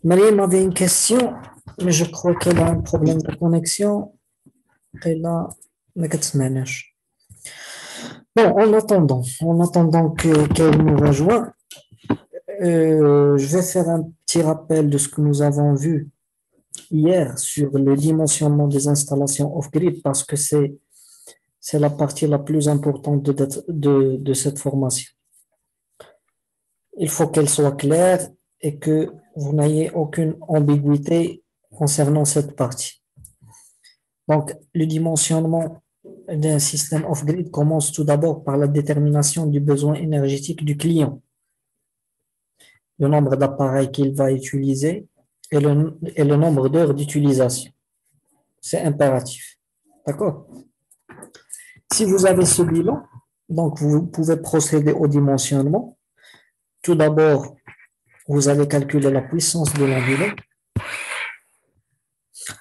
Mariam avait une question, mais je crois qu'elle a un problème de connexion. Elle a ما كتسمعناش. Bon, qu'elle nous rejoigne, je vais faire un petit rappel de ce que nous avons vu hier sur le dimensionnement des installations off-grid parce que c'est la partie la plus importante de cette formation. Il faut qu'elle soit claire et que vous n'ayez aucune ambiguïté concernant cette partie. Donc, le dimensionnement d'un système off-grid commence tout d'abord par la détermination du besoin énergétique du client, le nombre d'appareils qu'il va utiliser et le nombre d'heures d'utilisation. C'est impératif. D'accord? Si vous avez ce bilan, donc vous pouvez procéder au dimensionnement. Tout d'abord, vous allez calculer la puissance de l'onduleur.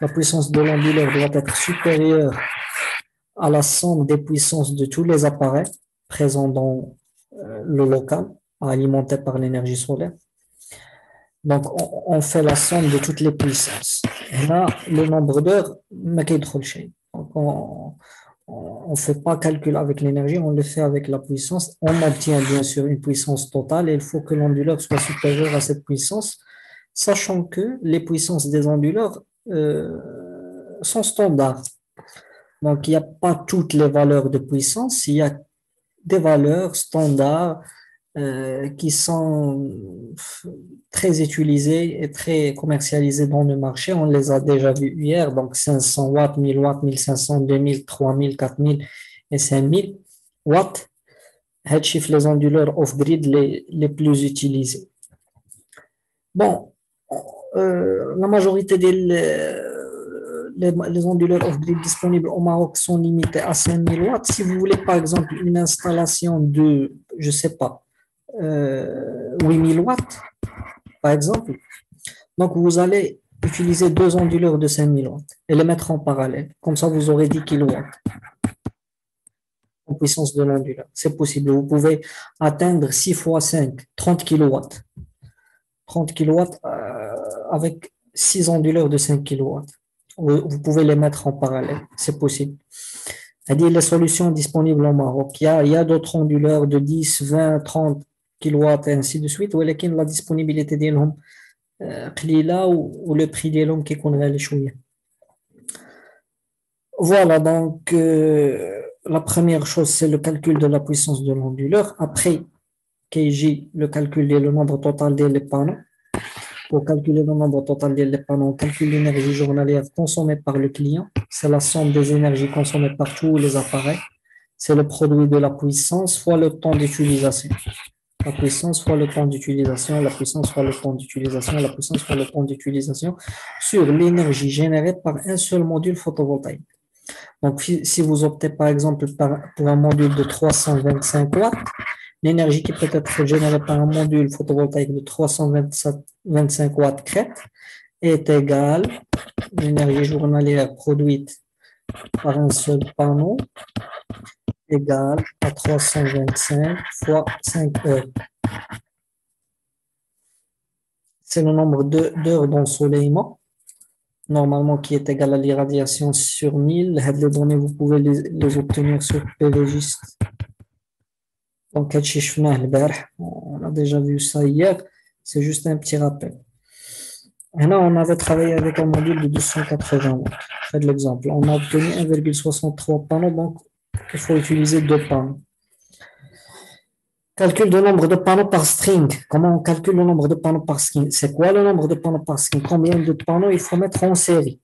La puissance de l'onduleur doit être supérieure à la somme des puissances de tous les appareils présents dans le local, alimentés par l'énergie solaire. Donc, on fait la somme de toutes les puissances. Et là, le nombre d'heures, donc on ne fait pas calcul avec l'énergie, on le fait avec la puissance. On obtient bien sûr une puissance totale et il faut que l'onduleur soit supérieur à cette puissance, sachant que les puissances des onduleurs sont standards. Donc, il n'y a pas toutes les valeurs de puissance, il y a des valeurs standards qui sont très utilisées et très commercialisées dans le marché. On les a déjà vues hier, donc 500 watts, 1000 watts, 1500, 2000, 3000, 4000 et 5000 watts. Ces chiffres, les onduleurs off-grid les plus utilisés. Bon, la majorité les onduleurs off-grid disponibles au Maroc sont limités à 5000 watts. Si vous voulez, par exemple, une installation de, je ne sais pas, 8000 watts, par exemple, donc vous allez utiliser deux onduleurs de 5000 watts et les mettre en parallèle. Comme ça, vous aurez 10 kilowatts en puissance de l'onduleur. C'est possible. Vous pouvez atteindre 6 fois 5, 30 kilowatts. 30 kilowatts avec 6 onduleurs de 5 kilowatts. Vous pouvez les mettre en parallèle. C'est possible. C'est-à-dire les solutions disponibles au Maroc. Il y a d'autres onduleurs de 10, 20, 30 kilowatts et ainsi de suite. Mais la disponibilité ديالهم قليلة ou le prix ديالهم كيكون غالي شوية. Voilà, donc la première chose, c'est le calcul de la puissance de l'onduleur. Après, KJ, le calcul du nombre total des panneaux. Pour calculer le nombre total des panneaux, on calcule l'énergie journalière consommée par le client. C'est la somme des énergies consommées par tous les appareils. C'est le produit de la puissance fois le temps d'utilisation. La puissance fois le temps d'utilisation, la puissance fois le temps d'utilisation, la puissance fois le temps d'utilisation sur l'énergie générée par un seul module photovoltaïque. Donc, si vous optez par exemple pour un module de 325 watts, l'énergie qui peut être générée par un module photovoltaïque de 325 watts crête est égale à l'énergie journalière produite par un seul panneau égale à 325 fois 5 heures. C'est le nombre d'heures d'ensoleillement, normalement qui est égal à l'irradiation sur 1000. Les données, vous pouvez les obtenir sur PVGIST. Donc, on a déjà vu ça hier, c'est juste un petit rappel. Et là, on avait travaillé avec un module de 280 watts. Faites l'exemple. On a obtenu 1,63 panneaux, donc il faut utiliser 2 panneaux. Calcul du nombre de panneaux par string. Comment on calcule le nombre de panneaux par string? C'est quoi le nombre de panneaux par string? Combien de panneaux il faut mettre en série?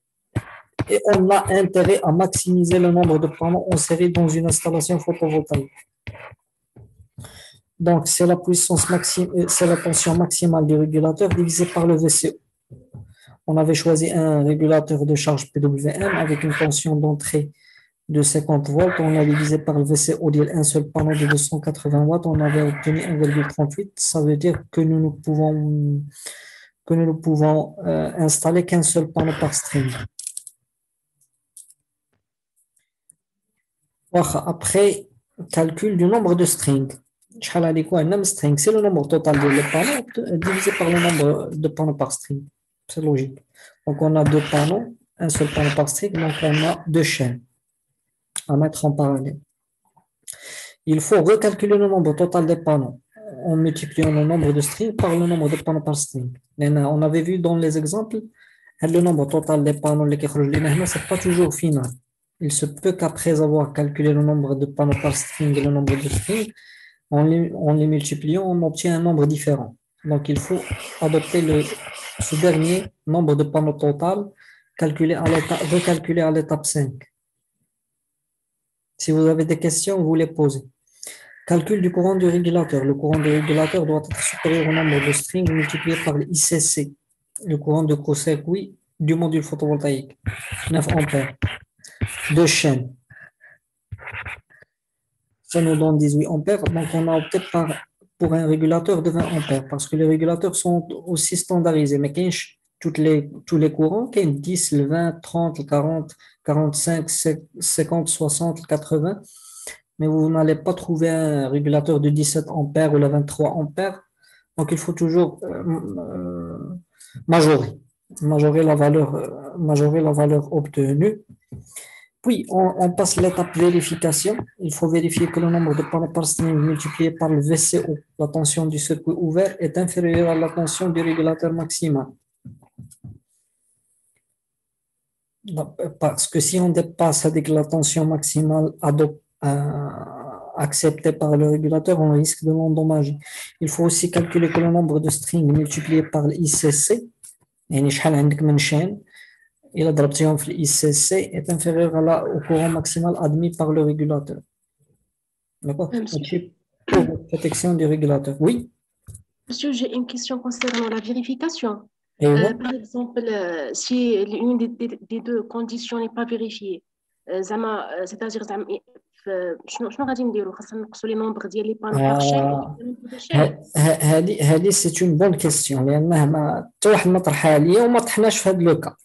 Et on a intérêt à maximiser le nombre de panneaux en série dans une installation photovoltaïque. Donc, c'est la puissance maximale, c'est la tension maximale du régulateur divisée par le VCO. On avait choisi un régulateur de charge PWM avec une tension d'entrée de 50 volts. On a divisé par le VCO d'un seul panneau de 280 watts. On avait obtenu 1,38. Ça veut dire que nous ne pouvons installer qu'un seul panneau par string. Après, calcul du nombre de strings. C'est le nombre total de panneaux divisé par le nombre de panneaux par string. C'est logique. Donc, on a deux panneaux, un seul panneau par string, donc on a deux chaînes à mettre en parallèle. Il faut recalculer le nombre total des panneaux en multipliant le nombre de strings par le nombre de panneaux par string. On avait vu dans les exemples, le nombre total des panneaux, ce n'est pas toujours final. Il se peut qu'après avoir calculé le nombre de panneaux par string et le nombre de strings, en les multipliant, on obtient un nombre différent. Donc, il faut adopter ce dernier nombre de panneaux total recalculé à l'étape 5. Si vous avez des questions, vous les posez. Calcul du courant du régulateur. Le courant du régulateur doit être supérieur au nombre de strings multiplié par le ICC, le courant de court-circuit du module photovoltaïque, 9 ampères. Deux chaînes. Ça nous donne 18 ampères, donc on a opté pour un régulateur de 20 ampères, parce que les régulateurs sont aussi standardisés, mais tous les courants, 10, le 20, 30, le 40, 45, 50, 60, 80, mais vous n'allez pas trouver un régulateur de 17 ampères ou le 23 ampères, donc il faut toujours majorer la valeur obtenue. Puis, on passe l'étape vérification. Il faut vérifier que le nombre de panneaux par string multiplié par le VCO, la tension du circuit ouvert, est inférieur à la tension du régulateur maximal. Parce que si on dépasse avec la tension maximale acceptée par le régulateur, on risque de l'endommager. Il faut aussi calculer que le nombre de strings multiplié par l'ICC, et la d'adoption de l'ICC est inférieure au courant maximal admis par le régulateur. D'accord? Pour la protection du régulateur. Oui? Monsieur, j'ai une question concernant la vérification. Par exemple, si l'une des deux conditions n'est pas vérifiée, c'est-à-dire, شنو غادي نديرو خاصنا نقصوا لي نومبر ديال لي بانو بار شين هذه سي اون بون كيستيون لانه ما حتى واحد ما طرحها ليا وما طحناش في هذا لو كا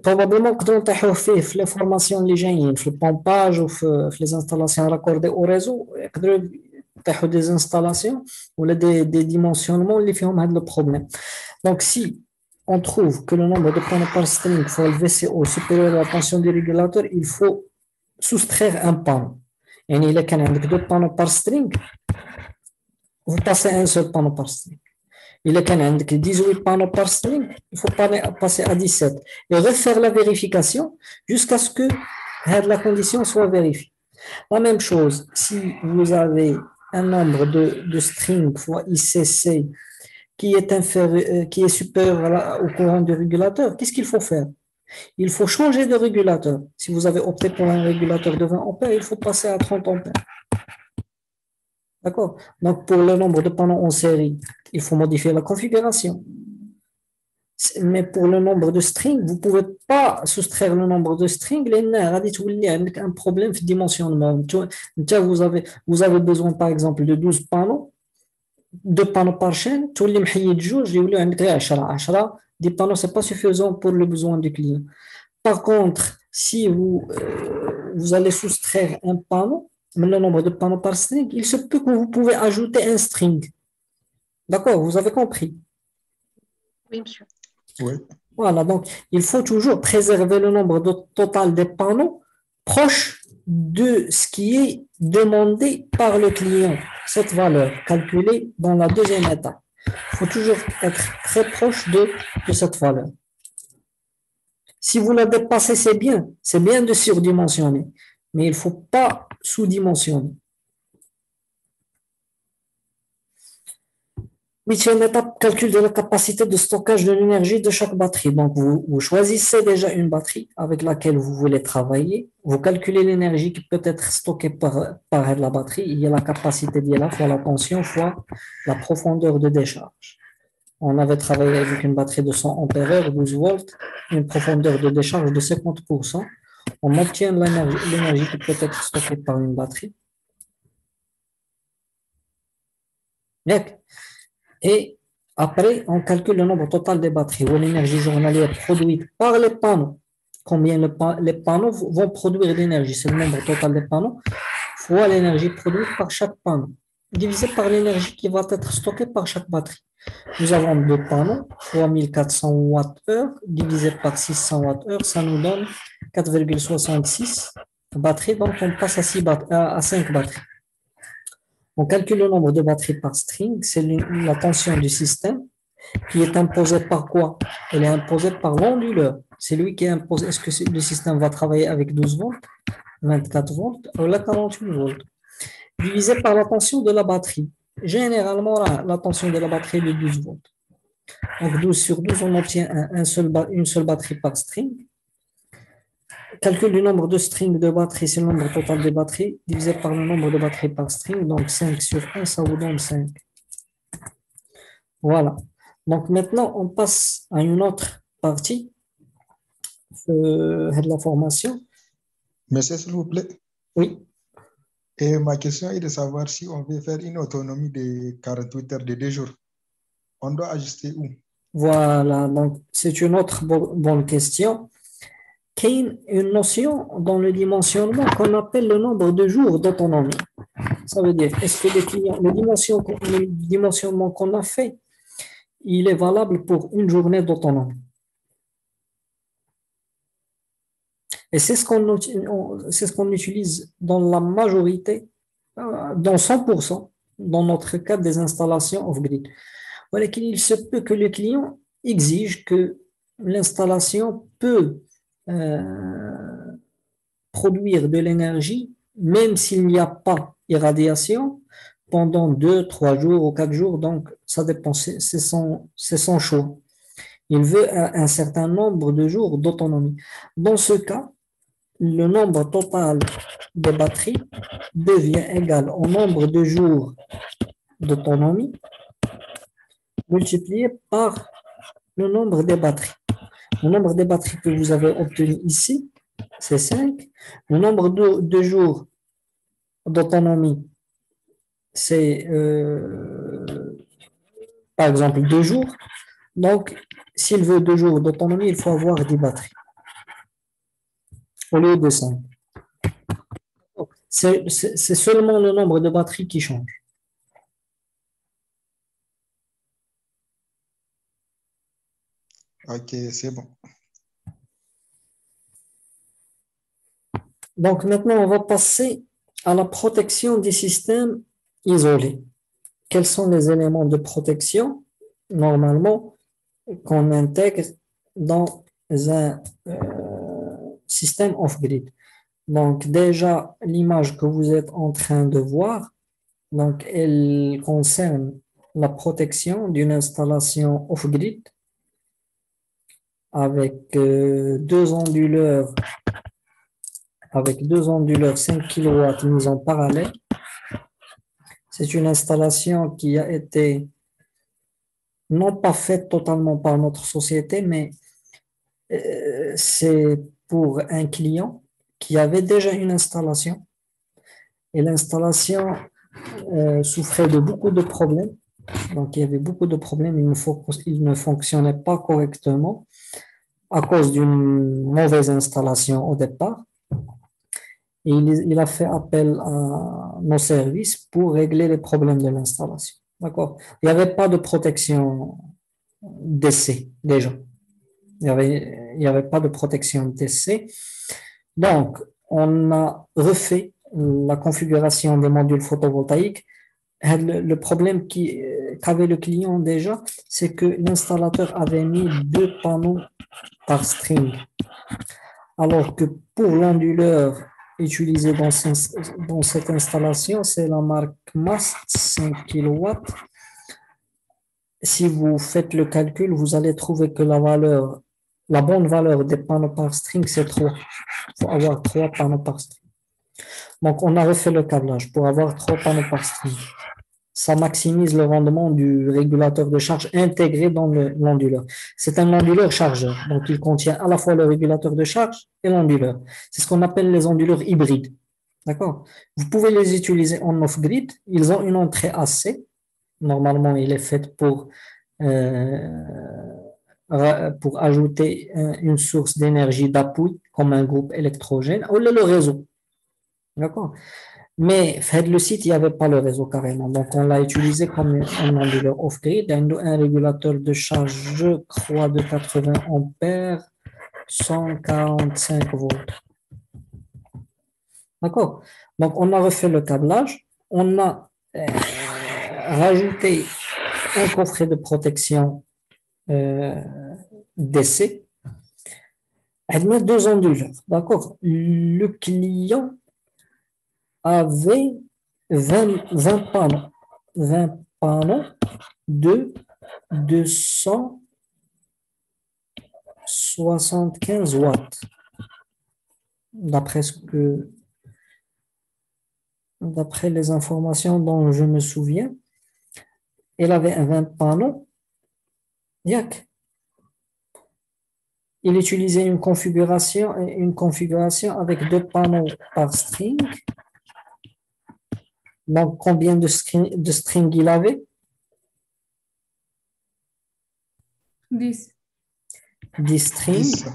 بروبابلمون نقدروا نطيحوه فيه في لي فورماسيون اللي جايين في البومباج وفي لي انستالاسيون راكوردي او ريزو يقدروا يطيحوا دي انستالاسيون ولا دي ديمونسيونمون اللي فيهم هذا لو بروبليم. دونك سي on trouve que le nombre de panneaux par string pour le VCO supérieur à la tension du régulateur, il faut soustraire un panneau. Et il y a deux panneaux par string, vous passez un seul panneau par string. Il y a 18 panneaux par string, il faut passer à 17. Et refaire la vérification jusqu'à ce que la condition soit vérifiée. La même chose, si vous avez un nombre de strings fois ICC qui est supérieur au courant du régulateur, qu'est-ce qu'il faut faire? Il faut changer de régulateur. Si vous avez opté pour un régulateur de 20 ampères, il faut passer à 30 ampères. D'accord? Donc, pour le nombre de panneaux en série, il faut modifier la configuration. Mais pour le nombre de strings, vous ne pouvez pas soustraire le nombre de strings. Il y a un problème de dimensionnement. Vous avez besoin, par exemple, de 12 panneaux. 2 panneaux par chaîne, tous les محيد جوج يوليو عندك 10 des panneaux, c'est pas suffisant pour le besoin du client. Par contre, si vous allez soustraire un panneau, le nombre de panneaux par string, il se peut que vous pouvez ajouter un string. D'accord, vous avez compris? Oui, monsieur. Oui. Voilà, donc il faut toujours préserver le nombre total des panneaux proche de ce qui est demandé par le client, cette valeur calculée dans la deuxième étape. Il faut toujours être très proche de cette valeur. Si vous la dépassez, c'est bien de surdimensionner, mais il ne faut pas sous-dimensionner. Huitième étape, calcul de la capacité de stockage de l'énergie de chaque batterie. Donc, vous choisissez déjà une batterie avec laquelle vous voulez travailler. Vous calculez l'énergie qui peut être stockée par la batterie. Il y a la capacité d'y fois la tension, fois la profondeur de décharge. On avait travaillé avec une batterie de 100 ampères, 12 volts, une profondeur de décharge de 50%. On obtient l'énergie qui peut être stockée par une batterie. Et après, on calcule le nombre total des batteries ou l'énergie journalière produite par les panneaux. Combien les panneaux vont produire d'énergie? C'est le nombre total des panneaux fois l'énergie produite par chaque panneau, divisé par l'énergie qui va être stockée par chaque batterie. Nous avons 2 panneaux, 3400 Wh divisé par 600 Wh, ça nous donne 4,66 batteries. Donc, on passe à 5 batteries. On calcule le nombre de batteries par string, c'est la tension du système qui est imposée par quoi? Elle est imposée par l'onduleur. C'est lui qui impose, est-ce que le système va travailler avec 12 volts, 24 volts ou la 48 volts, divisé par la tension de la batterie. Généralement, la tension de la batterie est de 12 volts. Donc 12 sur 12, on obtient une seule batterie par string. Calcul du nombre de strings de batterie, c'est le nombre total de batteries, divisé par le nombre de batteries par string. Donc 5 sur 1, ça vous donne 5. Voilà. Donc maintenant, on passe à une autre partie de la formation. Monsieur, s'il vous plaît. Oui. Et ma question est de savoir si on veut faire une autonomie de 48 heures de 2 jours. On doit ajuster où? Voilà, donc c'est une autre bonne question. Qu'il y a une notion dans le dimensionnement qu'on appelle le nombre de jours d'autonomie. Ça veut dire, est-ce que le dimensionnement qu'on a fait, il est valable pour une journée d'autonomie? Et c'est ce qu'on utilise dans la majorité, dans 100%, dans notre cas des installations off-grid. Voilà qu'il se peut que le client exige que l'installation peut produire de l'énergie, même s'il n'y a pas irradiation, pendant 2, 3 jours ou 4 jours. Donc, ça dépend, c'est son choix. Il veut un certain nombre de jours d'autonomie. Dans ce cas, le nombre total de batteries devient égal au nombre de jours d'autonomie multiplié par le nombre des batteries. Le nombre de batteries que vous avez obtenu ici, c'est 5. Le nombre de jours d'autonomie, c'est par exemple 2 jours. Donc, s'il veut 2 jours d'autonomie, il faut avoir 10 batteries au lieu de 5. C'est seulement le nombre de batteries qui change. Ok, c'est bon. Donc maintenant, on va passer à la protection des systèmes isolés. Quels sont les éléments de protection, normalement, qu'on intègre dans un système off-grid? Donc déjà, l'image que vous êtes en train de voir, donc elle concerne la protection d'une installation off-grid avec deux onduleurs 5 kW mis en parallèle. C'est une installation qui a été non pas faite totalement par notre société, mais c'est pour un client qui avait déjà une installation. Et l'installation souffrait de beaucoup de problèmes. Donc, il y avait beaucoup de problèmes. Il ne fonctionnait pas correctement à cause d'une mauvaise installation au départ. Et il a fait appel à nos services pour régler les problèmes de l'installation. D'accord? Il n'y avait pas de protection d'essai déjà. Il n'y avait pas de protection d'essai. Donc, on a refait la configuration des modules photovoltaïques. Le problème qu'avait le client déjà, c'est que l'installateur avait mis 2 panneaux par string. Alors que pour l'onduleur utilisé dans cette installation, c'est la marque MAST 5 kW. Si vous faites le calcul, vous allez trouver que la bonne valeur des panneaux par string, c'est 3. Il faut avoir 3 panneaux par string. Donc, on a refait le câblage pour avoir 3 panneaux par string. Ça maximise le rendement du régulateur de charge intégré dans l'onduleur. C'est un onduleur chargeur, donc il contient à la fois le régulateur de charge et l'onduleur. C'est ce qu'on appelle les onduleurs hybrides. D'accord? Vous pouvez les utiliser en off-grid. Ils ont une entrée AC. Normalement, il est fait pour ajouter une source d'énergie d'appui, comme un groupe électrogène, ou le réseau. D'accord? Mais le site, il n'y avait pas le réseau carrément. Donc, on l'a utilisé comme un onduleur off-grid, un régulateur de charge, je crois, de 80 ampères, 145 volts. D'accord? Donc, on a refait le câblage. On a rajouté un coffret de protection DC. Elle met deux onduleurs. D'accord? Le client avait 20 panneaux. 20 panneaux de 275 watts. D'après les informations dont je me souviens, il avait un 20 panneaux. Yak. Il utilisait une configuration avec deux panneaux par string. Donc, combien de string il avait? 10. 10 strings. 10.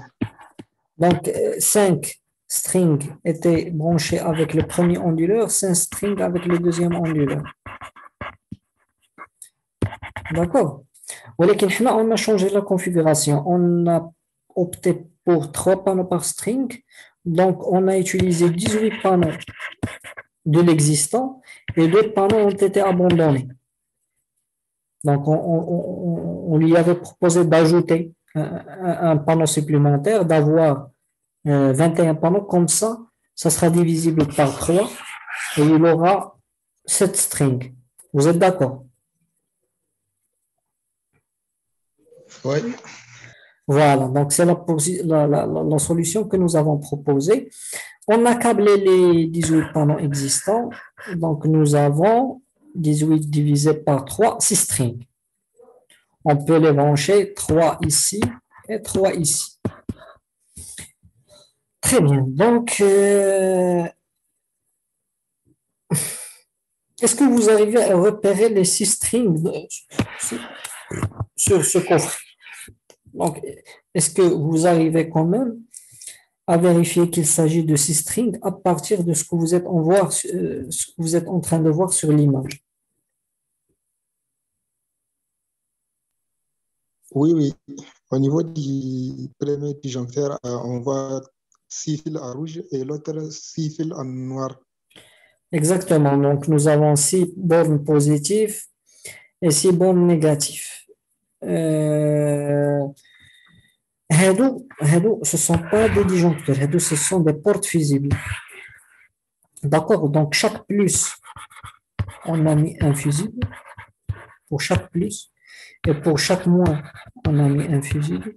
Donc, 5 strings étaient branchés avec le premier onduleur, 5 strings avec le deuxième onduleur. D'accord? On a changé la configuration. On a opté pour 3 panneaux par string. Donc, on a utilisé 18 panneaux de l'existant et 2 panneaux ont été abandonnés. Donc, on lui avait proposé d'ajouter un panneau supplémentaire, d'avoir 21 panneaux. Comme ça sera divisible par 3 et il aura 7 strings. Vous êtes d'accord? Oui. Voilà, donc c'est la solution que nous avons proposée. On a câblé les 18 panneaux existants. Donc, nous avons 18 divisé par 3, 6 strings. On peut les brancher 3 ici et 3 ici. Très bien. Donc, est-ce que vous arrivez à repérer les 6 strings sur ce coffret? Donc, est-ce que vous arrivez quand même à vérifier qu'il s'agit de 6 strings à partir de ce que vous êtes en train de voir sur l'image? Oui, oui. Au niveau du premier disjoncteur, on voit 6 fils en rouge et l'autre 6 fils en noir. Exactement. Donc, nous avons 6 bornes positives et 6 bornes négatives. Ce ne sont pas des disjoncteurs, ce sont des portes fusibles. D'accord? Donc, chaque plus, on a mis un fusible. Pour chaque plus. Et pour chaque moins, on a mis un fusible.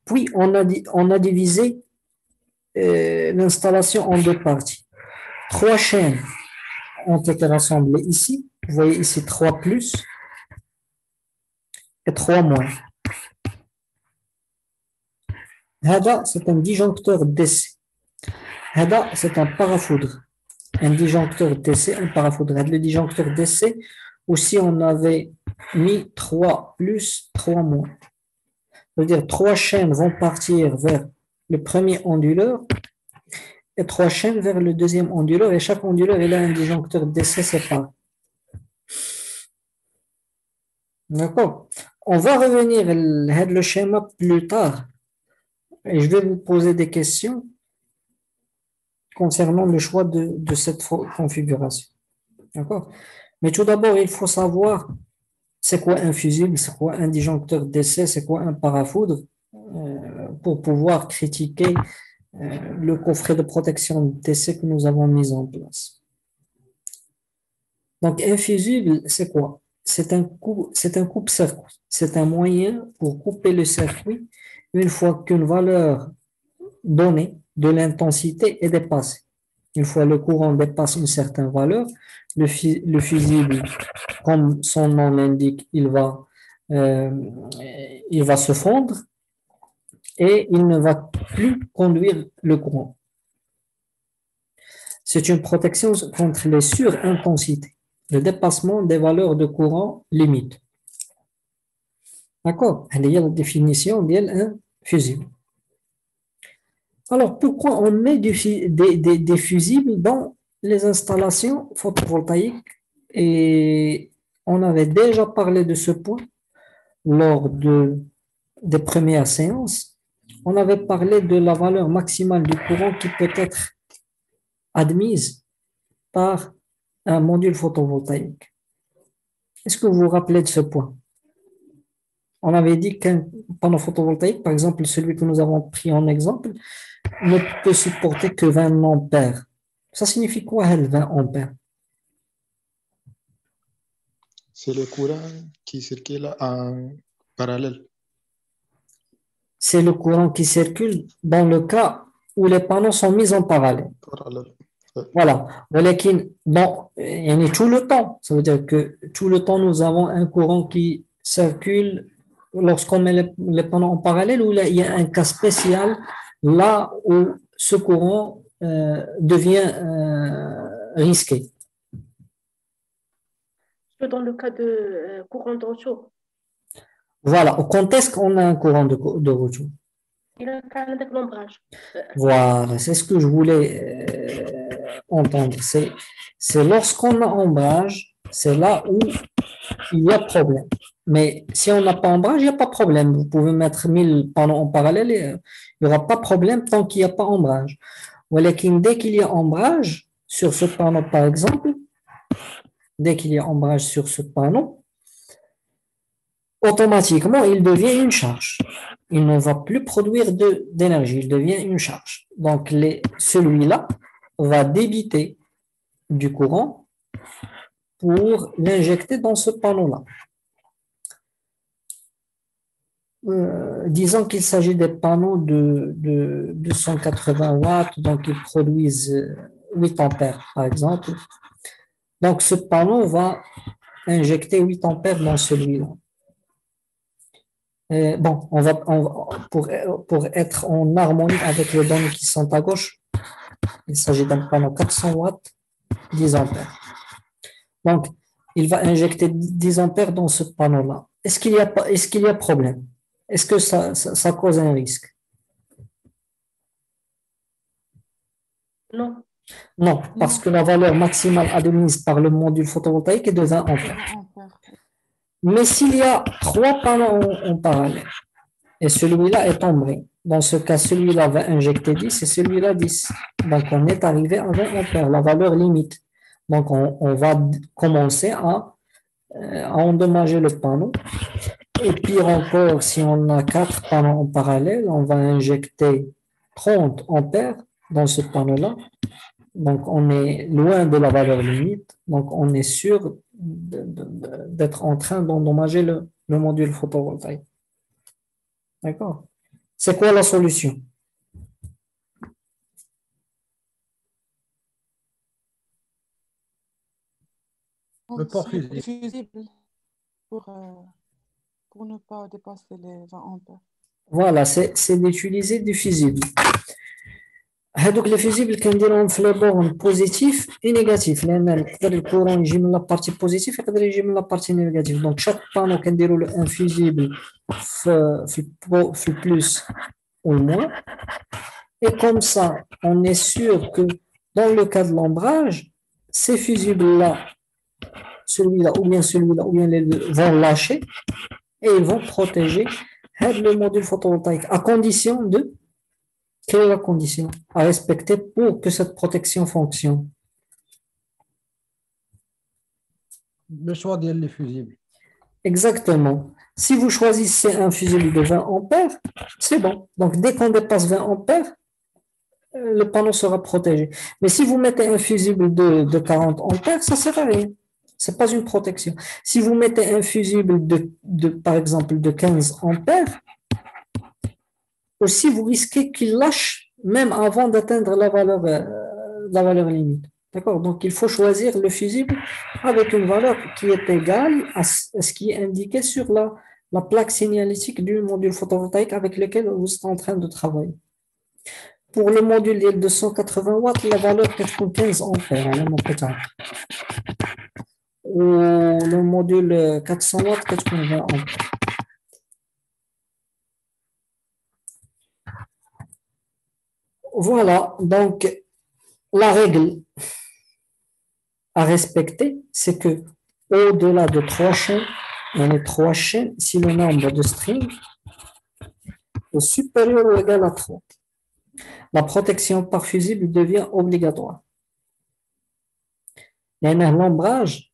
Puis, on a divisé l'installation en deux parties. 3 chaînes ont été rassemblées ici. Vous voyez ici 3 plus et 3 moins. Hada, c'est un disjoncteur DC. Hada, c'est un parafoudre. Un disjoncteur DC, un parafoudre. Le disjoncteur DC, aussi on avait mis 3 plus, 3 moins. C'est-à-dire 3 chaînes vont partir vers le premier onduleur et 3 chaînes vers le deuxième onduleur. Et chaque onduleur, il a un disjoncteur DC séparé. D'accord? On va revenir le schéma plus tard. Et je vais vous poser des questions concernant le choix de cette configuration. D'accord? Mais tout d'abord, il faut savoir c'est quoi un fusible, c'est quoi un disjoncteur DC, c'est quoi un parafoudre pour pouvoir critiquer le coffret de protection DC que nous avons mis en place. Donc, un fusible, c'est quoi? C'est un coupe-circuit. C'est un moyen pour couper le circuit une fois qu'une valeur donnée de l'intensité est dépassée. Une fois le courant dépasse une certaine valeur, le fusible, comme son nom l'indique, il va se fondre et il ne va plus conduire le courant. C'est une protection contre les surintensités, le dépassement des valeurs de courant limite. D'accord? Il y a la définition d'un fusible. Alors, pourquoi on met des fusibles dans les installations photovoltaïques? Et on avait déjà parlé de ce point lors des premières séances. On avait parlé de la valeur maximale du courant qui peut être admise par un module photovoltaïque. Est-ce que vous vous rappelez de ce point? On avait dit qu'un panneau photovoltaïque, par exemple celui que nous avons pris en exemple, ne peut supporter que 20 ampères. Ça signifie quoi, 20 ampères? C'est le courant qui circule en parallèle. C'est le courant qui circule dans le cas où les panneaux sont mis en parallèle. Voilà. Bon, il y a tout le temps. Ça veut dire que tout le temps, nous avons un courant qui circule lorsqu'on met les panneaux en parallèle, où il y a un cas spécial là où ce courant devient risqué. Dans le cas de courant de retour. Voilà. Quand est-ce qu'on a un courant de retour? Il a un cas avec l'ombrage. Voilà, c'est ce que je voulais entendre. C'est lorsqu'on a ombrage, c'est là où il y a problème. Mais si on n'a pas ombrage, il n'y a pas de problème. Vous pouvez mettre 1000 panneaux en parallèle et il n'y aura pas de problème tant qu'il n'y a pas ombrage. Dès qu'il y a ombrage sur ce panneau, par exemple, dès qu'il y a ombrage sur ce panneau, automatiquement, il devient une charge. Il ne va plus produire d'énergie, il devient une charge. Donc, celui-là va débiter du courant pour l'injecter dans ce panneau-là. Disons qu'il s'agit des panneaux de 280 watts, donc ils produisent 8 ampères, par exemple. Donc, ce panneau va injecter 8 ampères dans celui-là. Bon, pour être en harmonie avec les données qui sont à gauche, il s'agit d'un panneau 400 watts, 10 ampères. Donc, il va injecter 10 ampères dans ce panneau-là. Est-ce qu'il y a problème? Est-ce que ça cause un risque? Non. Non, parce que la valeur maximale admise par le module photovoltaïque est de 20 ampères. Mais s'il y a 3 panneaux en parallèle, et celui-là est tombé, dans ce cas, celui-là va injecter 10 et celui-là 10. Donc, on est arrivé à 20 ampères, la valeur limite. Donc, on va commencer à endommager le panneau. Et pire encore, si on a 4 panneaux en parallèle, on va injecter 30 ampères dans ce panneau-là. Donc, on est loin de la valeur limite. Donc, on est sûr d'être en train d'endommager le module photovoltaïque. D'accord? C'est quoi la solution? Le port fusible pour ne pas dépasser les 20 ampères. Voilà, c'est d'utiliser du fusible. Donc, les fusibles كنديرهم في les bornes positif et négatif. لأن يقدر الكورون يجي من la partie positive يقدر يجي من la partie négative. Donc, chaque panneau كنديروا له un fusible في le plus ou le moins. Et comme ça, on est sûr que dans le cas de l'ombrage, ces fusibles-là, celui-là ou bien les deux, vont lâcher et ils vont protéger le module photovoltaïque à condition de... Quelle est la condition à respecter pour que cette protection fonctionne? Le choix des fusibles. Exactement. Si vous choisissez un fusible de 20 ampères, c'est bon. Donc, dès qu'on dépasse 20 ampères, le panneau sera protégé. Mais si vous mettez un fusible de 40 ampères, ça ne sert à rien. Ce n'est pas une protection. Si vous mettez un fusible par exemple, de 15 ampères, aussi vous risquez qu'il lâche même avant d'atteindre la valeur limite. D'accord? Donc, il faut choisir le fusible avec une valeur qui est égale à ce qui est indiqué sur la plaque signalétique du module photovoltaïque avec lequel vous êtes en train de travailler. Pour le module de 180 watts, la valeur est 15 ampères. Ou le module 400 watts, 80 ampères. Voilà, donc la règle à respecter, c'est que au-delà de 3 chaînes, on est 3 chaînes si le nombre de strings est supérieur ou égal à 3. La protection par fusible devient obligatoire. Et l'ombrage,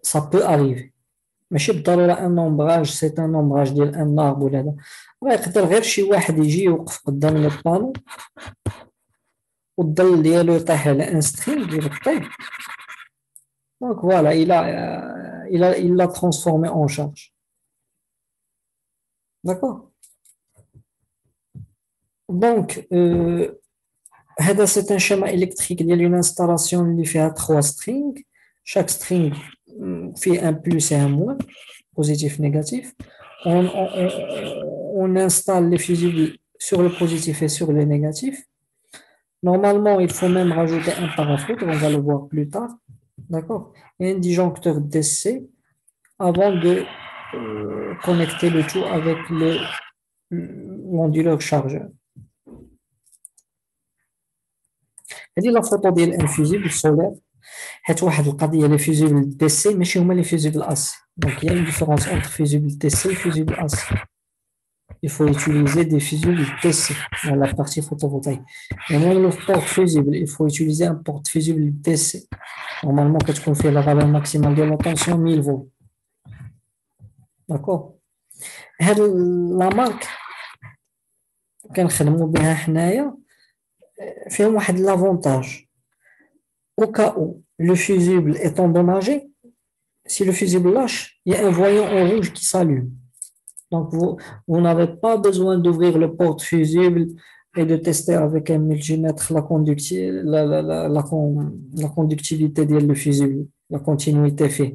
ça peut arriver. ماشي بالضروره ان nombrage c'est un nombrage ديال ان arbre ولا هذا راه يقدر غير شي واحد يجي يوقف قدام لو بانو والظل ديالو يطيح على ان سترينغ يبطيه دونك فوالا il l'a transformé en charge. D'accord. Donc هذا c'est un schéma électrique ديال une installation اللي فيها 3 strings. Chaque string fait un plus et un moins, positif, négatif. On installe les fusibles sur le positif et sur le négatif. Normalement, il faut même rajouter un parafoudre, on va le voir plus tard. D'accord? Et un disjoncteur DC avant de connecter le tout avec l'onduleur chargeur. هذه la photo ديال un fusible solaire. حيت واحد القضيه لي فيزيبل دي سي ماشي هما لي فيزيبل اس دونك il y a une différence entre fusible DC et fusible AC. Il faut utiliser des fusibles DC dans la partie photovoltaïque. Et même le port fusible, il faut utiliser un port fusible DC. Normalement, quand on fait la valeur maximale de la tension, 1000 volts. D'accord. La marque كنخدموا بها حنايا فيهم واحد l'avantage. Au cas où le fusible est endommagé, si le fusible lâche, il y a un voyant en rouge qui s'allume. Donc, vous n'avez pas besoin d'ouvrir le porte-fusible et de tester avec un multimètre la conductivité du fusible, la continuité fait.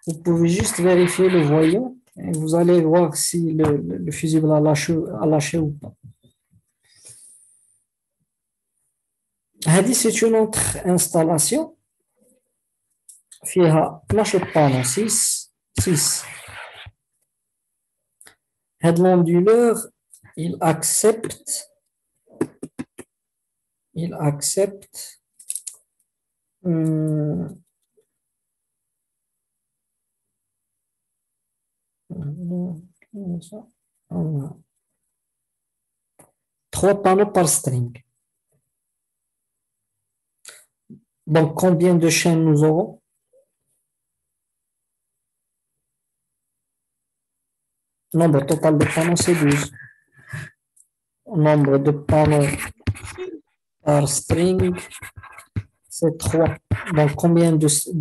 Vous pouvez juste vérifier le voyant et vous allez voir si le fusible a lâché ou pas. C'est une autre installation. فيها 12 panneaux, 6. L'onduleur, il accepte trois panneaux par string. Donc, combien de chaînes nous aurons? Nombre total de panneaux, c'est 12. Nombre de panneaux par string, c'est 3. Donc, combien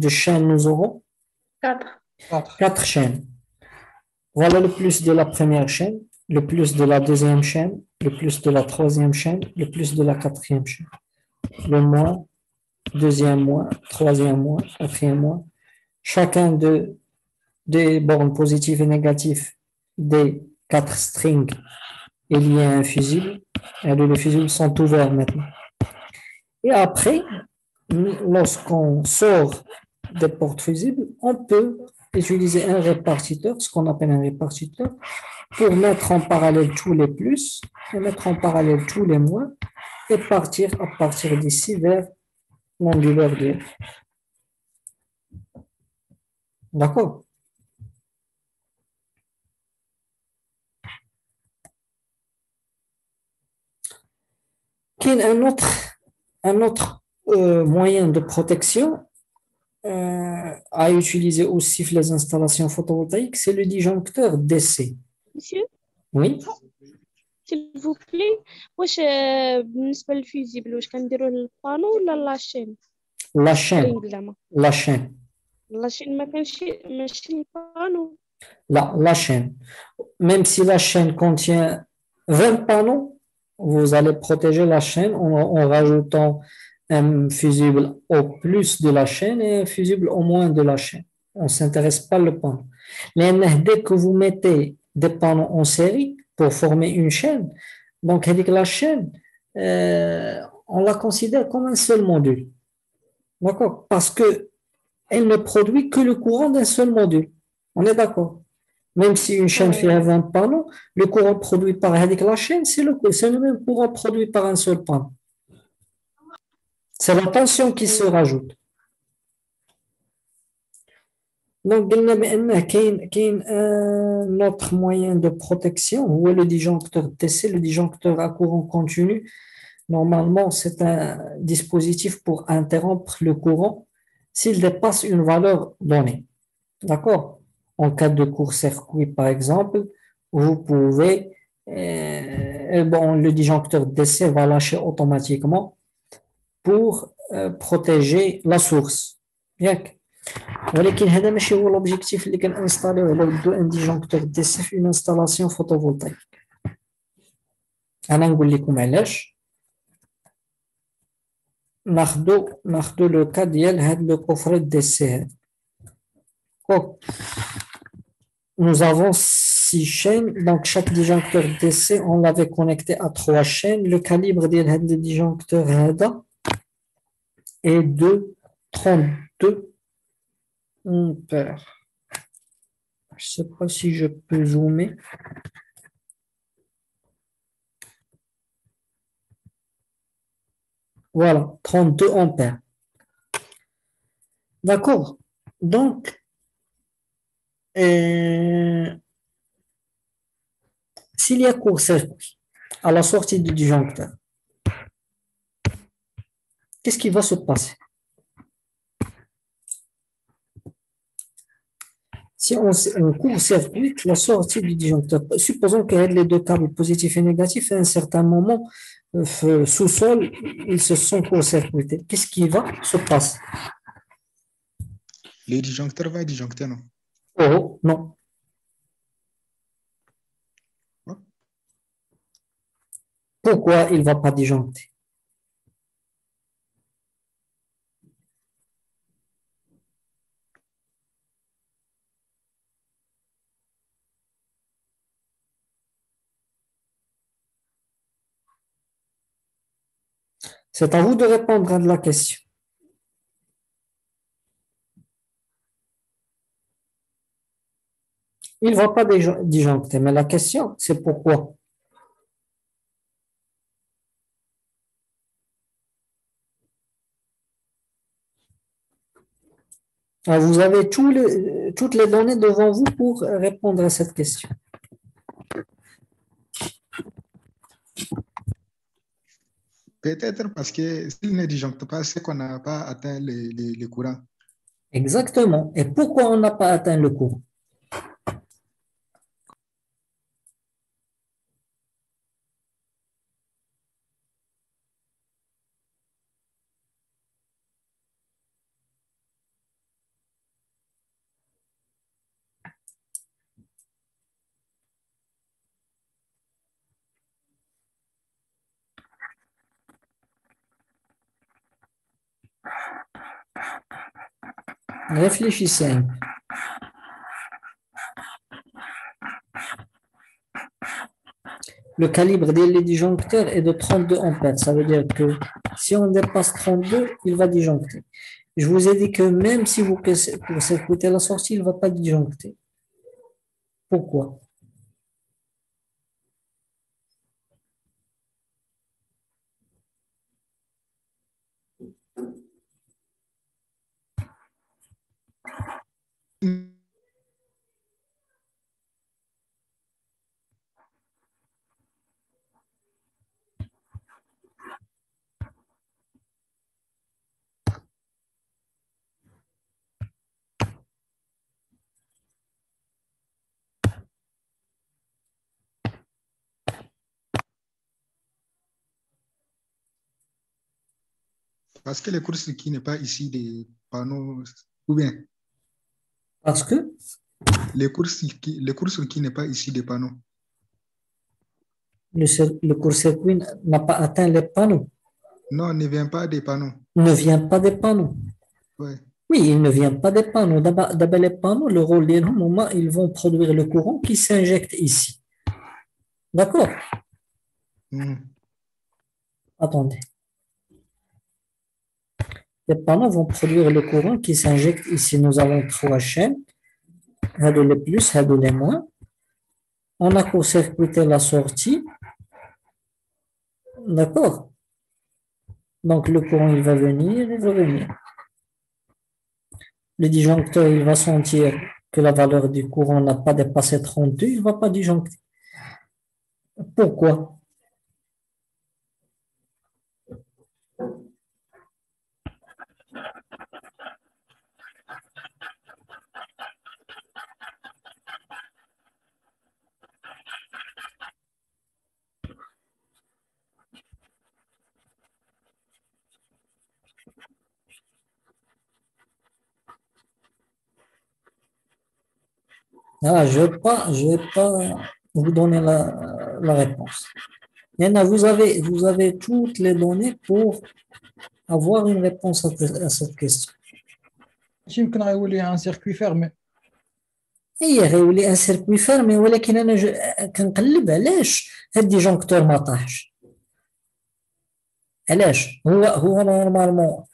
de chaînes nous aurons? 4. 4 chaînes. Voilà le plus de la première chaîne, le plus de la deuxième chaîne, le plus de la troisième chaîne, le plus de la quatrième chaîne. Le moins, deuxième moins, troisième moins, quatrième moins. Chacun des bornes positives et négatives des 4 strings est lié à un fusible. Et les fusibles sont ouverts maintenant. Et après, lorsqu'on sort des portes fusibles, on peut utiliser un répartiteur, ce qu'on appelle un répartiteur, pour mettre en parallèle tous les plus et mettre en parallèle tous les moins et partir à partir d'ici vers l'onduleur de. D'accord? Un autre moyen de protection à utiliser aussi les installations photovoltaïques, c'est le disjoncteur DC. Monsieur, Oui. s'il vous plaît, واش بالنسبة للفيزيبل واش كنديروا البانو ولا لاشين؟ La chaîne. La chaîne. لاشين ما كانش ماشي البانو. La chaîne. Même si la chaîne contient 20 panneaux, vous allez protéger la chaîne en rajoutant un fusible au plus de la chaîne et un fusible au moins de la chaîne. On ne s'intéresse pas au panneau. Mais dès que vous mettez des panneaux en série pour former une chaîne, donc avec la chaîne, on la considère comme un seul module. D'accord? Parce qu'elle ne produit que le courant d'un seul module. On est d'accord? Même si une chaîne fait 20 panneaux, le courant produit par la chaîne, c'est le même courant produit par un seul panneau. C'est la tension qui se rajoute. Donc, il y a un autre moyen de protection, ou le disjoncteur DC, le disjoncteur à courant continu. Normalement, c'est un dispositif pour interrompre le courant s'il dépasse une valeur donnée. D'accord? En cas de court-circuit, par exemple, vous pouvez, le disjoncteur DC va lâcher automatiquement pour protéger la source. Bien. ولكن هذا ماشي هو l'objectif اللي كنستاليو على ودو ان disjoncteur DC في une installation photovoltaïque. انا نقول لكم علاش. ناخذوا لو كا ديال هاد لو كوفري دي سي. Nous avons 6 chaînes, donc chaque disjoncteur DC, on l'avait connecté à 3 chaînes. Le calibre de disjoncteur est de 32 ampères. Je ne sais pas si je peux zoomer. Voilà, 32 ampères. D'accord. Donc, s'il y a court-circuit à la sortie du disjoncteur, qu'est-ce qui va se passer? Si on court-circuite la sortie du disjoncteur, supposons que les deux câbles positifs et négatifs, à un certain moment, sous-sol, ils se sont court-circuités. Qu'est-ce qui va se passer? Le disjoncteur va disjoncter, non? Oh, non. Pourquoi il ne va pas disjoncter? C'est à vous de répondre à la question. Il ne va pas disjoncter, mais la question, c'est pourquoi? Alors, vous avez toutes les données devant vous pour répondre à cette question. Peut-être parce que s'il ne disjoncte pas, c'est qu'on n'a pas atteint le courant. Exactement. Et pourquoi on n'a pas atteint le courant? Réfléchissez un peu. Le calibre des disjoncteurs est de 32 ampères. Ça veut dire que si on dépasse 32, il va disjoncter. Je vous ai dit que même si vous court-circuitez la sortie, il ne va pas disjoncter. Pourquoi? Parce que le court-circuit n'est pas ici des panneaux, ou bien Parce que le court-circuit n'est pas ici des panneaux. le court-circuit n'a pas atteint les panneaux. Non, ne vient pas des panneaux. Ne vient pas des panneaux. Ouais. Oui, il ne vient pas des panneaux. D'abord, les panneaux, le rôle des moments, ils vont produire le courant qui s'injecte ici. D'accord? Attendez. Les panneaux vont produire le courant qui s'injecte ici. Nous avons 3 chaînes. les plus, les moins. On a court-circuité la sortie. D'accord? Donc, le courant, il va venir et revenir. Le disjoncteur, il va sentir que la valeur du courant n'a pas dépassé 32, il ne va pas disjoncter. Pourquoi? Ah, je vais pas vous donner la réponse. Yana, vous avez toutes les données pour avoir une réponse à cette question. يمكن غيولي un circuit fermé. هي غيولي ان سيركوي فيرمي ولكن انا كنقلب علاش هاد ديجونكتور ما طاحش. علاش هو نورمالمون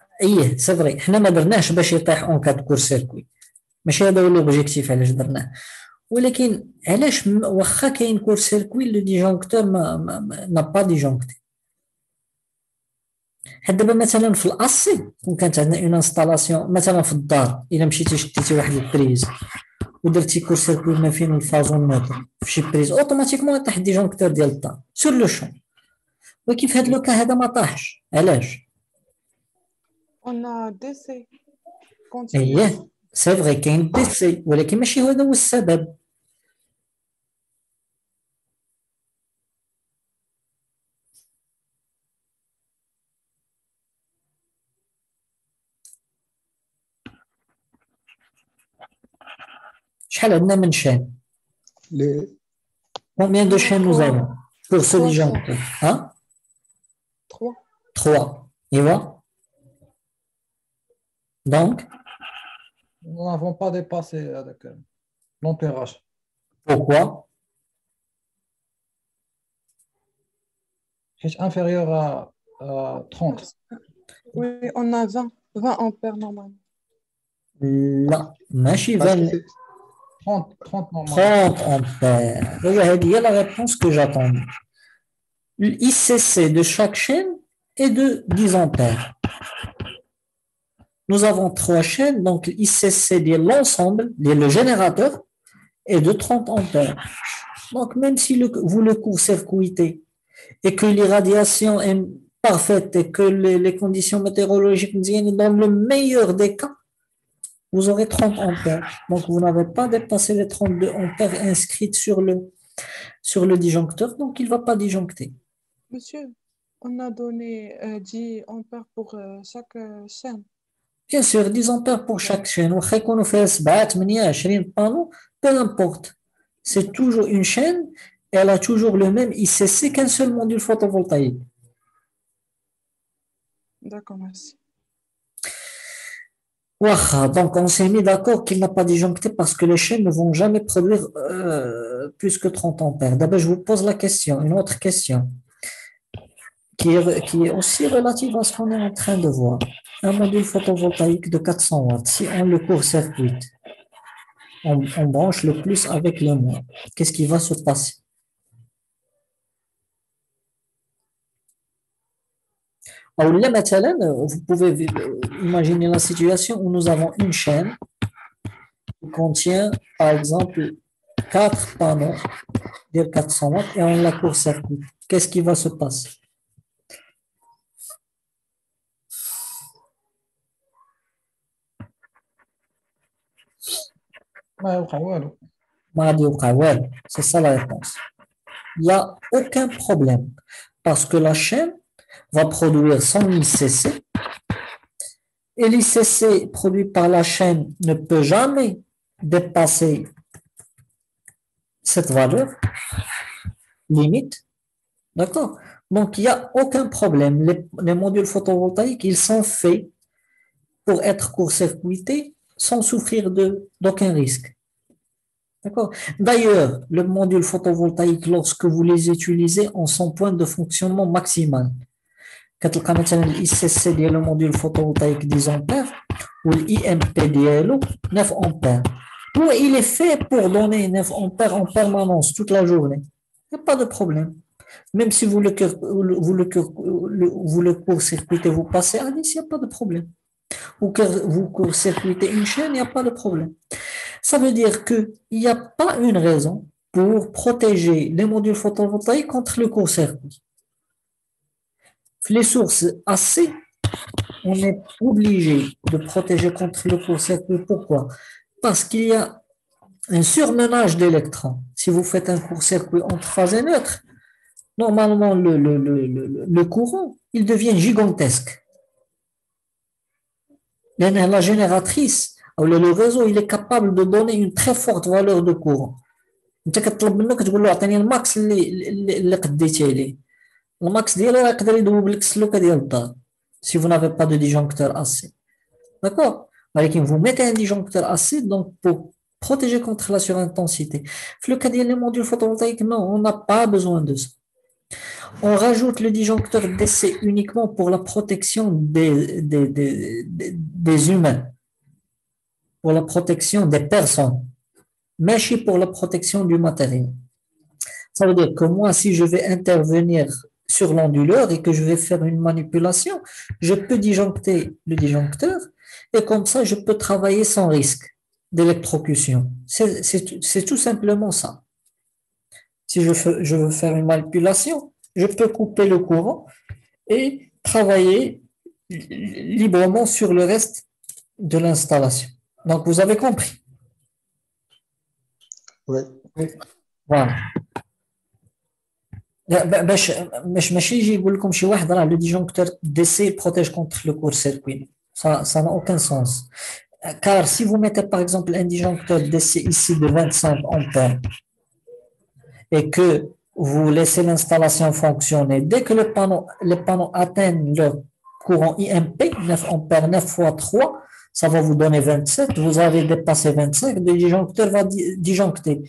سي فري حنا ما درناهش باش يطيح اون كاد كور سيركوي، ماشي هذا هو لوبجيكتيف علاش درناه، ولكن علاش واخا كاين كور سيركوي لو ديجونكتور ما با ديجونكتي. حد دابا مثلا في الاسي كون كانت عندنا اون انستالاسيون مثلا في الدار، الا مشيتي شديتي واحد البريز ودرتي كور سيركوي ما فين الفازون نوتر في شي بريز اوتوماتيكمون يطيح الديجونكتور ديال الدار سور لو شون. ولكن في هذا لوكا هذا ما طاحش. علاش؟ On a DC. سي فغي كاين دي سي، ولكن ماشي هذا هو السبب. شحال عندنا من شان؟ Combien de chaînes nous avons pour ce disjoncteur? Hein? 3. 3. Et voilà. Donc, Nous n'avons pas dépassé l'ampérage. pourquoi? C'est inférieur à 30. Oui, on a 20 ampères normalement. لا ماشي 20. 30 normalement. 30 ampères. هذه هي la réponse que j'attends. l'ICC de chaque chaîne est de 10 ampères. Nous avons 3 chaînes, donc l'ICC de l'ensemble, le générateur, est de 30 ampères. Donc même si vous le court-circuitez et que l'irradiation est parfaite et que les conditions météorologiques viennent dans le meilleur des cas, vous aurez 30 ampères. Donc vous n'avez pas dépassé les 32 ampères inscrites sur le disjoncteur, donc il ne va pas disjoncter. Monsieur, on a donné 10 ampères pour chaque chaîne. Bien sûr, 10 ampères pour chaque chaîne. واخا يكونوا فيها 7 8 20 panneaux, peu importe. C'est toujours une chaîne, et elle a toujours le même ICC qu'un seul module photovoltaïque. D'accord, merci. Waouh, donc on s'est mis d'accord qu'il n'a pas disjoncté parce que les chaînes ne vont jamais produire plus que 30 ampères. D'abord, je vous pose la question, une autre question, qui est aussi relative à ce qu'on est en train de voir. Un module photovoltaïque de 400 watts, si on le court-circuite, on branche le plus avec le moins, qu'est-ce qui va se passer? Alors là, maintenant, vous pouvez imaginer la situation où nous avons une chaîne qui contient, par exemple, 4 panneaux de 400 watts et on la court-circuite. Qu'est-ce qui va se passer? C'est ça la réponse. Il n'y a aucun problème parce que la chaîne va produire son ICC et l'ICC produit par la chaîne ne peut jamais dépasser cette valeur limite. D'accord? Donc, il n'y a aucun problème. Les modules photovoltaïques, ils sont faits pour être court-circuités sans souffrir d'aucun risque. D'accord? D'ailleurs, le module photovoltaïque, lorsque vous les utilisez, ont son point de fonctionnement maximal. كتلقى مثلا l'ICC ديال le module photovoltaïque 10 ampères ou l'IMP ديالو 9 ampères. Oui, il est fait pour donner 9 ampères en permanence toute la journée. Il n'y a pas de problème. Même si vous le court-circuitez, vous passez à 10, il n'y a pas de problème. Ou que vous court-circuitez une chaîne, il n'y a pas de problème. Ça veut dire qu'il n'y a pas une raison pour protéger les modules photovoltaïques contre le court-circuit. Les sources AC, on est obligé de protéger contre le court-circuit. Pourquoi? Parce qu'il y a un surmenage d'électrons. Si vous faites un court-circuit entre phase et neutre, normalement, le courant, il devient gigantesque. La génératrice, ou le réseau, il est capable de donner une très forte valeur de courant. انت كتطلب منه كتقول له اعطيني الماكس اللي قديتي عليه الماكس ديالو راه يقدر يذوب لك السلوكه ديال الدار si vous n'avez pas de disjoncteur AC. D'accord? ولكن vous mettez un disjoncteur AC donc pour protéger contre la surintensité. Le cas des modules photovoltaïques, non, on n'a pas besoin de ça. On rajoute le disjoncteur DC uniquement pour la protection des humains, pour la protection des personnes, mais pour la protection du matériel. Ça veut dire que moi, si je vais intervenir sur l'onduleur et que je vais faire une manipulation, je peux disjoncter le disjoncteur et comme ça, je peux travailler sans risque d'électrocution. C'est tout simplement ça. Si je veux faire une manipulation, je peux couper le courant et travailler librement sur le reste de l'installation. Donc, vous avez compris. Oui. Voilà. باش يجي يقول لكم شي واحد راه لو ديجونكتور دي سي بروتيج contre le court-circuit. Ça n'a aucun sens. Car si vous mettez par exemple un disjoncteur DC ici de 25 ampères et que vous laissez l'installation fonctionner, dès que les panneaux atteignent leur courant IMP, 9 ampères, 9 fois 3, ça va vous donner 27. Vous avez dépassé 25, le disjoncteur va disjoncter.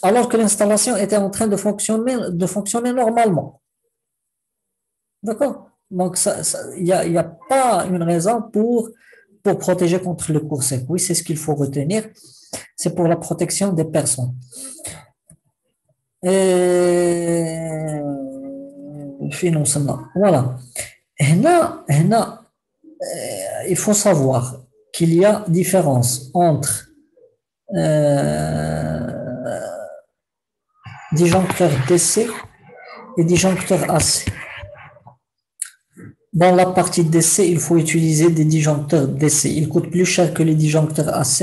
Alors que l'installation était en train de fonctionner normalement. D'accord? Donc, il n'y a pas une raison pour protéger contre le court-circuit. C'est ce qu'il faut retenir. C'est pour la protection des personnes. Voilà. Il faut savoir qu'il y a différence entre disjoncteur DC et disjoncteur AC. Dans la partie DC, il faut utiliser des disjoncteurs DC. Ils coûtent plus cher que les disjoncteurs AC.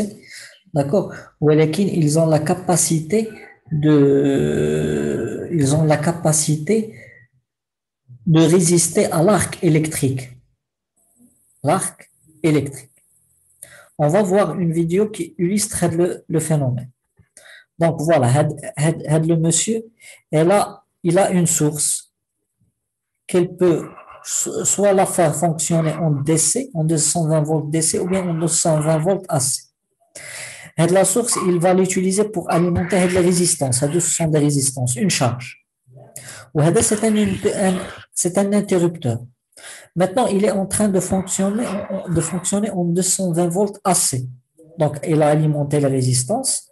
D'accord? Ils ont la capacité de résister à l'arc électrique. L'arc électrique. On va voir une vidéo qui illustre le phénomène. Donc voilà, le monsieur, il a une source qu'elle peut soit la faire fonctionner en DC, en 220 volts DC, ou bien en 220 volts AC. La source, il va l'utiliser pour alimenter la résistance. Ce sont des résistances, une charge. C'est un interrupteur. Maintenant, il est en train de fonctionner en 220 volts AC. Donc, il a alimenté la résistance.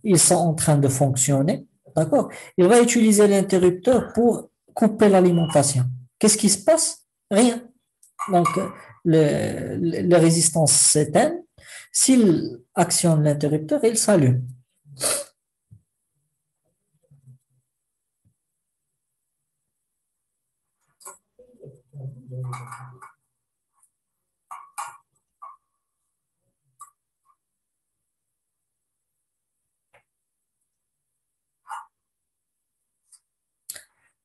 Ils sont en train de fonctionner. D'accord? Il va utiliser l'interrupteur pour couper l'alimentation. Qu'est-ce qui se passe? Rien. Donc, la résistance s'éteint. S'il actionne l'interrupteur, il s'allume.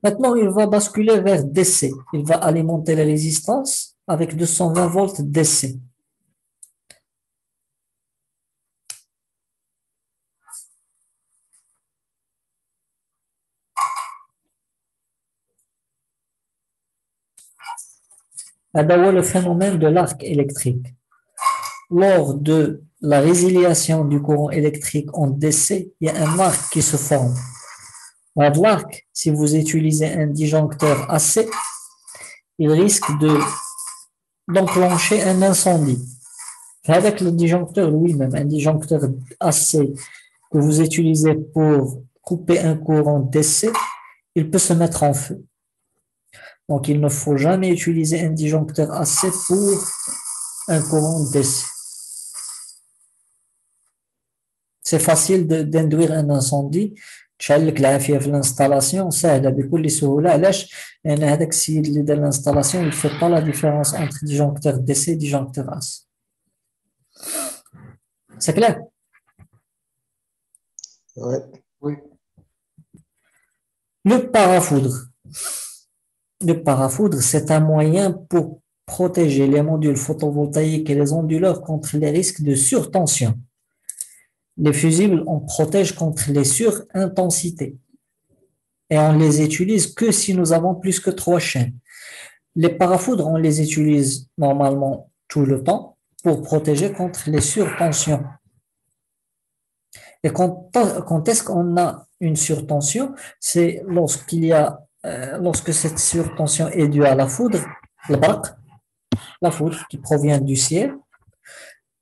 Maintenant, il va basculer vers DC. Il va alimenter la résistance avec 220 volts DC. C'est le phénomène de l'arc électrique. Lors de la résiliation du courant électrique en DC, il y a un arc qui se forme. L'arc, si vous utilisez un disjoncteur AC, il risque d'enclencher un incendie. Avec le disjoncteur lui-même, un disjoncteur AC que vous utilisez pour couper un courant DC, il peut se mettre en feu. Donc, il ne faut jamais utiliser un disjoncteur AC pour un courant DC. C'est facile d'induire un incendie. تشعل العافية في l'installation سهلة بكل سهولة. علاش؟ لأن هذاك السيد اللي دار l'installation il fait pas la différence entre disjoncteur DC et disjoncteur AC. C'est clair? Ouais. Oui. Le parafoudre. Le parafoudre, c'est un moyen pour protéger les modules photovoltaïques et les onduleurs contre les risques de surtension. Les fusibles, on protège contre les surintensités. Et on les utilise que si nous avons plus que 3 chaînes. Les parafoudres, on les utilise normalement tout le temps pour protéger contre les surtensions. Et quand est-ce qu'on a une surtension? C'est lorsque cette surtension est due à la foudre, la foudre qui provient du ciel,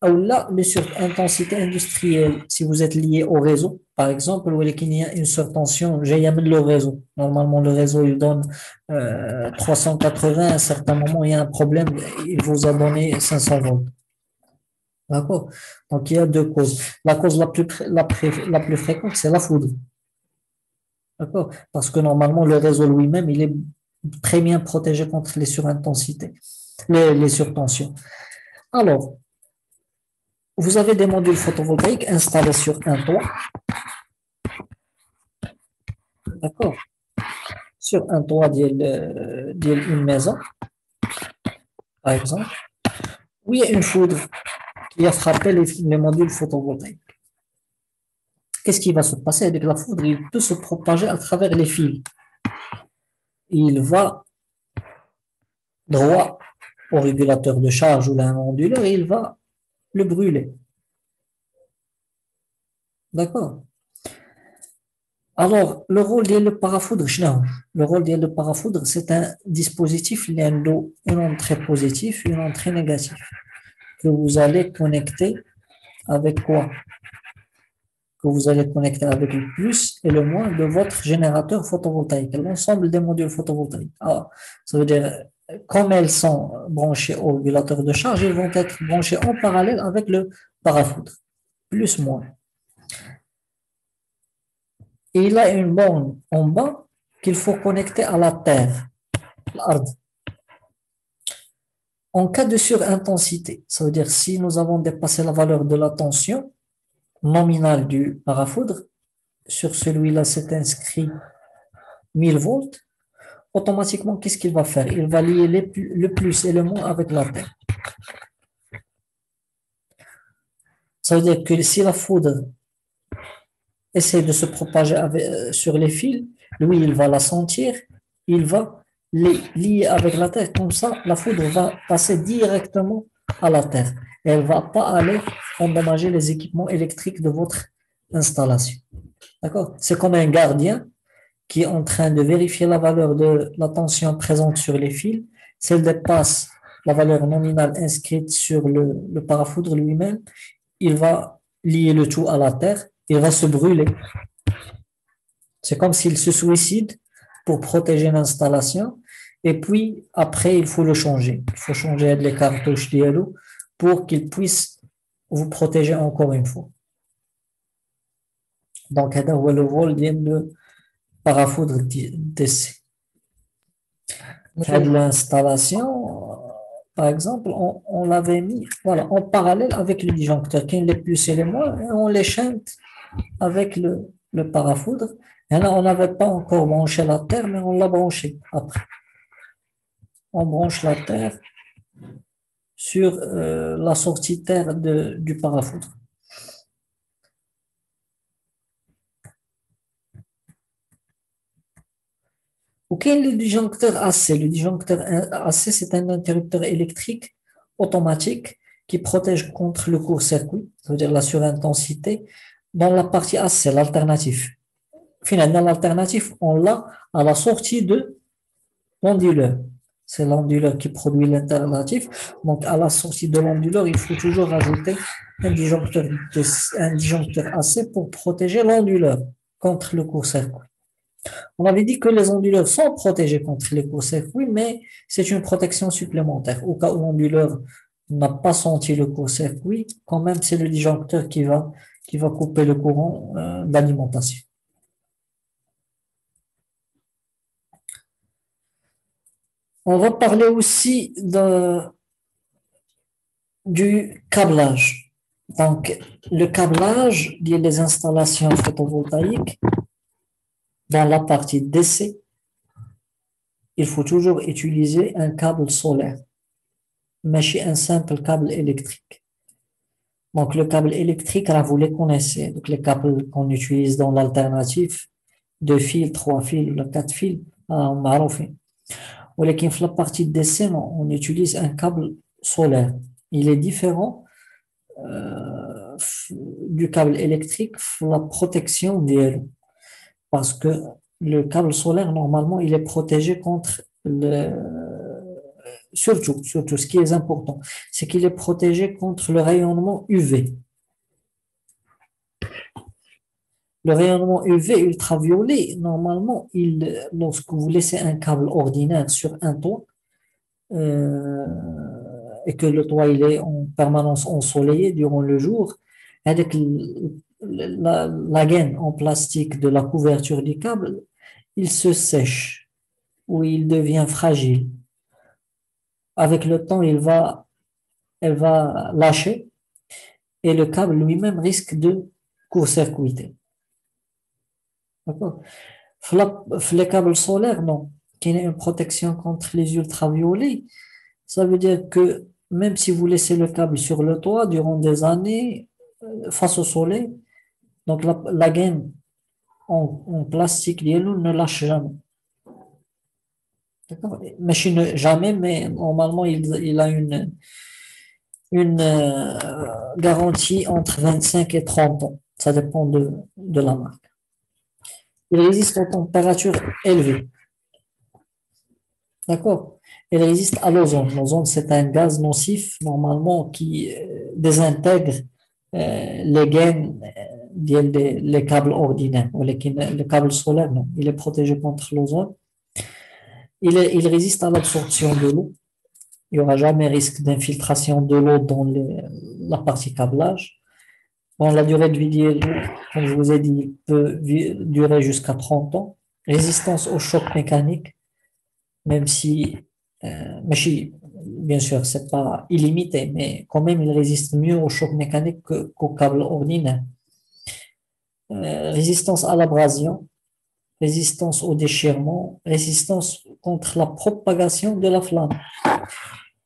ou là, les surintensité industrielle, si vous êtes lié au réseau, par exemple, où il y a une surtension, j'ai le réseau. Normalement, le réseau, il donne 380, à un certain moment, il y a un problème, il vous a donné 500 volts. D'accord? Donc, il y a 2 causes. La cause la plus fréquente, c'est la foudre. D'accord? Parce que normalement, le réseau lui-même, il est très bien protégé contre les surintensités, les surtensions. Alors, vous avez des modules photovoltaïques installés sur un toit. D'accord? Sur un toit d'une maison, par exemple, où il y a une foudre qui a frappé les modules photovoltaïques. Qu'est-ce qui va se passer avec la foudre? Il peut se propager à travers les fils. Il va droit au régulateur de charge ou d'un onduleur et il va le brûler. D'accord? Alors, le rôle de le parafoudre, le rôle de le parafoudre, c'est un dispositif, il y a une entrée positive, une entrée négative, que vous allez connecter avec quoi? Que vous allez connecter avec le plus et le moins de votre générateur photovoltaïque, l'ensemble des modules photovoltaïques. Alors, ça veut dire, comme elles sont branchées au régulateur de charge, ils vont être branchés en parallèle avec le parafoudre, plus moins. Et il a une borne en bas qu'il faut connecter à la terre, l'ard. En cas de surintensité, ça veut dire si nous avons dépassé la valeur de la tension nominale du parafoudre, sur celui-là c'est inscrit 1000 volts, automatiquement qu'est-ce qu'il va faire? Il va lier le plus et le moins avec la terre. Ça veut dire que si la foudre essaie de se propager sur les fils, lui, il va la sentir, il va les lier avec la terre. Comme ça, la foudre va passer directement à la terre. Et elle ne va pas aller endommager les équipements électriques de votre installation. D'accord? C'est comme un gardien qui est en train de vérifier la valeur de la tension présente sur les fils. Si elle dépasse la valeur nominale inscrite sur le parafoudre lui-même, il va lier le tout à la terre. Il va se brûler. C'est comme s'il se suicide pour protéger l'installation. Et puis, après, il faut le changer. Il faut changer les cartouches d'ILO pour qu'il puisse vous protéger encore une fois. Donc, c'est le rôle de parafoudre DC. L'installation, par exemple, on l'avait mis voilà, en parallèle avec le disjoncteur, qui est les plus et les moins, et on les chante avec le parafoudre. Et là, on n'avait pas encore branché la terre, mais on l'a branché après. On branche la terre sur la sortie terre du parafoudre. Ok, le disjoncteur AC. Le disjoncteur AC, c'est un interrupteur électrique automatique qui protège contre le court-circuit, c'est-à-dire la surintensité, dans la partie AC, l'alternative. Finalement, l'alternative, on l'a à la sortie de l'onduleur. c'est l'onduleur qui produit l'interlatif. Donc, à la sortie de l'onduleur, il faut toujours ajouter un disjoncteur AC pour protéger l'onduleur contre le court-circuit. On avait dit que les onduleurs sont protégés contre les courts-circuits, mais c'est une protection supplémentaire. Au cas où l'onduleur n'a pas senti le court-circuit, quand même, c'est le disjoncteur qui va couper le courant d'alimentation. On va parler aussi du câblage. Donc, le câblage lié les installations photovoltaïques, dans la partie DC, il faut toujours utiliser un câble solaire, mais chez un simple câble électrique. Donc, le câble électrique, là, vous les connaissez. Donc, les câbles qu'on utilise dans l'alternative, 2 fils, 3 fils, 4 fils, معروفين. ولكن في la partie DC, on utilise un câble solaire. Il est différent du câble électrique pour la protection des parce que le câble solaire, normalement, il est protégé contre surtout, ce qui est important, c'est qu'il est protégé contre le rayonnement UV. Le rayonnement UV ultraviolet, normalement, lorsque vous laissez un câble ordinaire sur un toit, et que le toit il est en permanence ensoleillé durant le jour, avec la gaine en plastique de la couverture du câble, il se sèche ou il devient fragile. Avec le temps, elle va lâcher et le câble lui-même risque de court-circuiter. D'accord? Les câbles solaires, non. Qui est une protection contre les ultraviolets. Ça veut dire que même si vous laissez le câble sur le toit durant des années, face au soleil, donc la gaine en plastique ne lâche jamais. D'accord? Mais jamais, mais normalement, il a une garantie entre 25 et 30 ans. Ça dépend de la marque. Il résiste aux températures élevées. D'accord? Il résiste à l'ozone. L'ozone, c'est un gaz nocif, normalement, qui désintègre les gaines les câbles ordinaires. Le câble solaire, non. Il est protégé contre l'ozone. Il résiste à l'absorption de l'eau. Il n'y aura jamais risque d'infiltration de l'eau dans la partie câblage. Bon, la durée de vie de l'eau, comme je vous ai dit, peut durer jusqu'à 30 ans. Résistance au choc mécanique, même si, bien sûr, c'est pas illimité, mais quand même, il résiste mieux au choc mécanique qu'au câble ordinaire. Résistance à l'abrasion, résistance au déchirement, résistance contre la propagation de la flamme.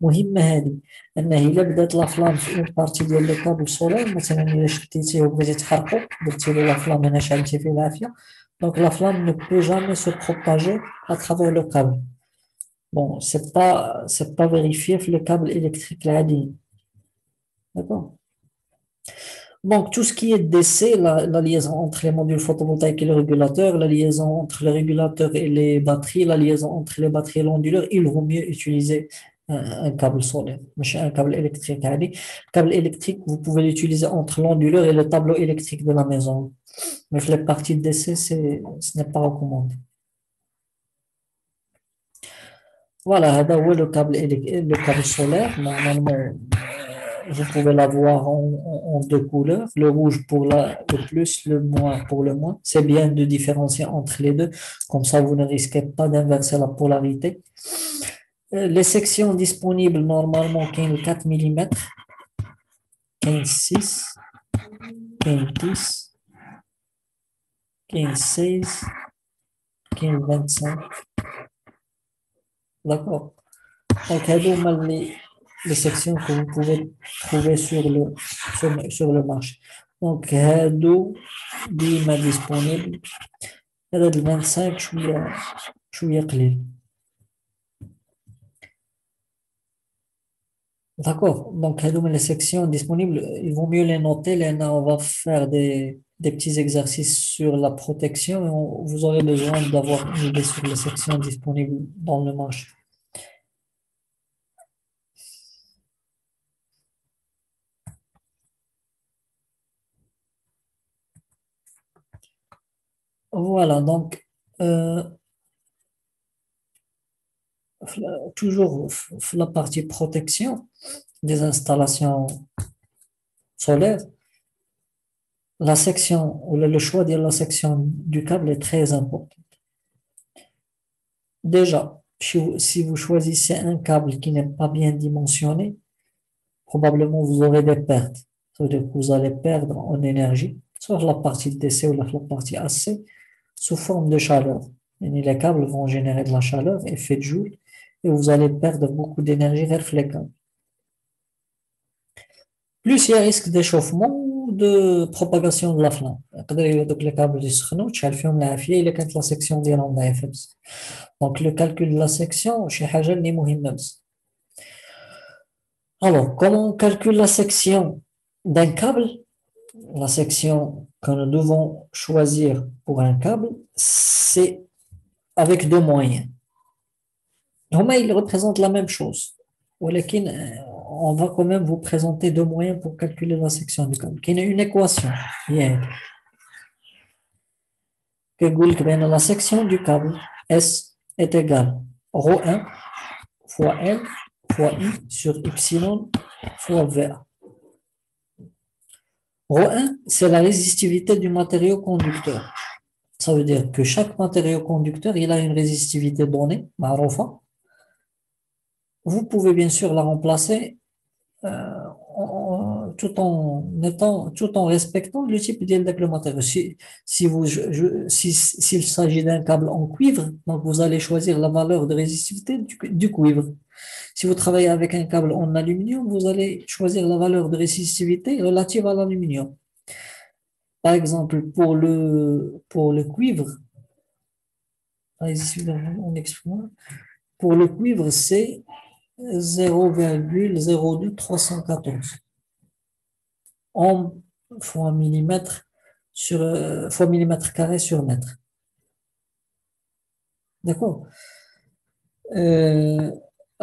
مهمة هذه أنه إلا بدات لا فلام في اون بارتي ديال لو كابل سولار مثلا إلا شديتيه وبغيتي تحرقو درتي له لا فلام هنا شعلتي فيه العافية donc la flamme ne peut jamais se propager à travers le câble. Bon, c'est pas vérifié sur le câble électrique العادي. D'accord? Donc, tout ce qui est DC, la liaison entre les modules photovoltaïques et le régulateur, la liaison entre le régulateur et les batteries, la liaison entre les batteries et l'onduleur, il vaut mieux utiliser un câble solaire, un câble électrique. Le câble électrique, vous pouvez l'utiliser entre l'onduleur et le tableau électrique de la maison. Mais les parties DC, ce n'est pas recommandé. Voilà, le câble solaire, normalement, vous pouvez l'avoir en 2 couleurs, le rouge pour le plus, le noir pour le moins. C'est bien de différencier entre les deux, comme ça vous ne risquez pas d'inverser la polarité. Les sections disponibles, normalement, 4 mm, 6, 10, 16, 25. D'accord? Donc, les sections que vous pouvez trouver sur le marché. Donc, هادو ديما disponible. هذا ال 25 شوية قليل. D'accord. Donc, les sections disponibles, il vaut mieux les noter. Là, on va faire des petits exercices sur la protection et vous aurez besoin d'avoir une idée sur les sections disponibles dans le marché. Voilà, donc, euh, toujours la partie protection des installations solaires, la section, ou le choix de la section du câble est très important. Déjà, si vous choisissez un câble qui n'est pas bien dimensionné, probablement vous aurez des pertes. Ça veut dire que vous allez perdre en énergie, soit la partie DC ou la partie AC, sous forme de chaleur. Et les câbles vont générer de la chaleur, effet de Joule, et vous allez perdre beaucoup d'énergie vers les câbles. Plus il y a risque d'échauffement ou de propagation de la flamme. Donc les câbles يسخنوا تشعل فيهم العافية إلا كانت لا سيكسيون ديالهم ضعيفة بزاف. Donc le calcul de la section شي حاجة اللي مهمة بزاف. Alors, comment on calcule la section d'un câble? La section que nous devons choisir pour un câble, c'est avec deux moyens. Normalement, ils représentent la même chose. ولكن, on va quand même vous présenter deux moyens pour calculer la section du câble. Il y a une équation. كيقول لك بأن la section du câble S est égale ρ1 fois L fois I sur epsilon fois VA. Rho1, c'est la résistivité du matériau conducteur. Ça veut dire que chaque matériau conducteur, il a une résistivité donnée, معروفة. Vous pouvez bien sûr la remplacer tout en respectant le type de matériau. S'il s'agit d'un câble en cuivre, donc vous allez choisir la valeur de résistivité du cuivre. Si vous travaillez avec un câble en aluminium, vous allez choisir la valeur de résistivité relative à l'aluminium. Par exemple, pour le cuivre, pour le cuivre, c'est 0,02314 ohm fois millimètre fois millimètre carré sur mètre. D'accord?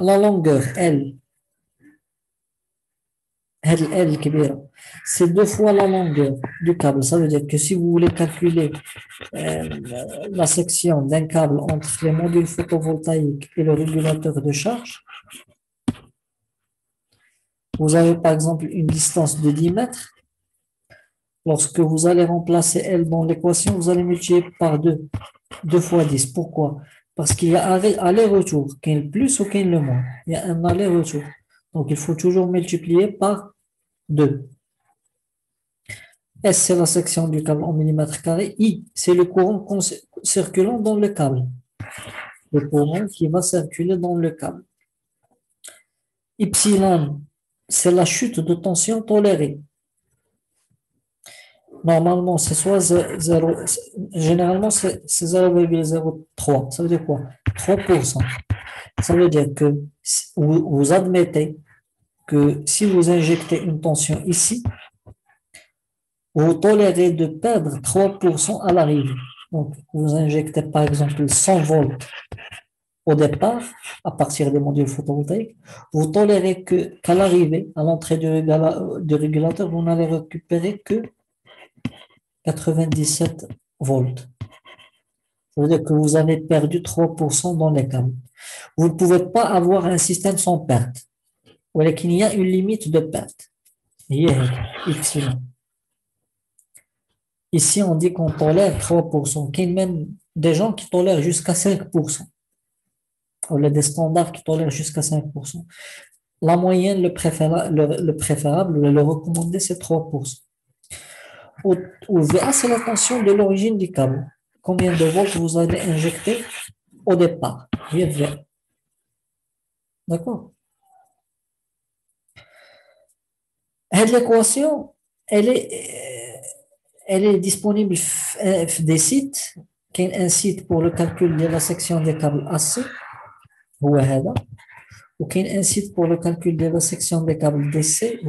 La longueur, L, c'est deux fois la longueur du câble. Ça veut dire que si vous voulez calculer la section d'un câble entre les modules photovoltaïques et le régulateur de charge, vous avez par exemple une distance de 10 mètres. Lorsque vous allez remplacer L dans l'équation, vous allez multiplier par 2. 2 fois 10. Pourquoi? Parce qu'il y a aller-retour. Qu'il y ait le plus ou qu'il y ait le moins. Il y a un aller-retour. Donc, il faut toujours multiplier par 2. S, c'est la section du câble en millimètres carrés. I, c'est le courant circulant dans le câble. Le courant qui va circuler dans le câble. Epsilon, c'est la chute de tension tolérée. Normalement, c'est soit 0, généralement c'est 0,03. Ça veut dire quoi? 3%. Ça veut dire que vous admettez que si vous injectez une tension ici, vous tolérez de perdre 3% à l'arrivée. Donc, vous injectez par exemple 100 volts au départ, à partir des modules photovoltaïques, vous tolérez qu'à l'arrivée, à l'entrée du régulateur, vous n'allez récupérer que 97 volts. Ça veut dire que vous avez perdu 3% dans les câbles. Vous ne pouvez pas avoir un système sans perte. Ou qu'il y a une limite de perte. Ici, on dit qu'on tolère 3%. Il y a même des gens qui tolèrent jusqu'à 5%. Ou des standards qui tolèrent jusqu'à 5%. La moyenne, le préférable, le recommandé, c'est 3%. Ou VA, c'est la tension de l'origine du câble. Combien de volts vous allez injecter au départ. D'accord? L'équation, elle est disponible des sites. Il y a un site pour le calcul de la section des câbles AC. Ou il y a un site pour le calcul de la section des câbles DC.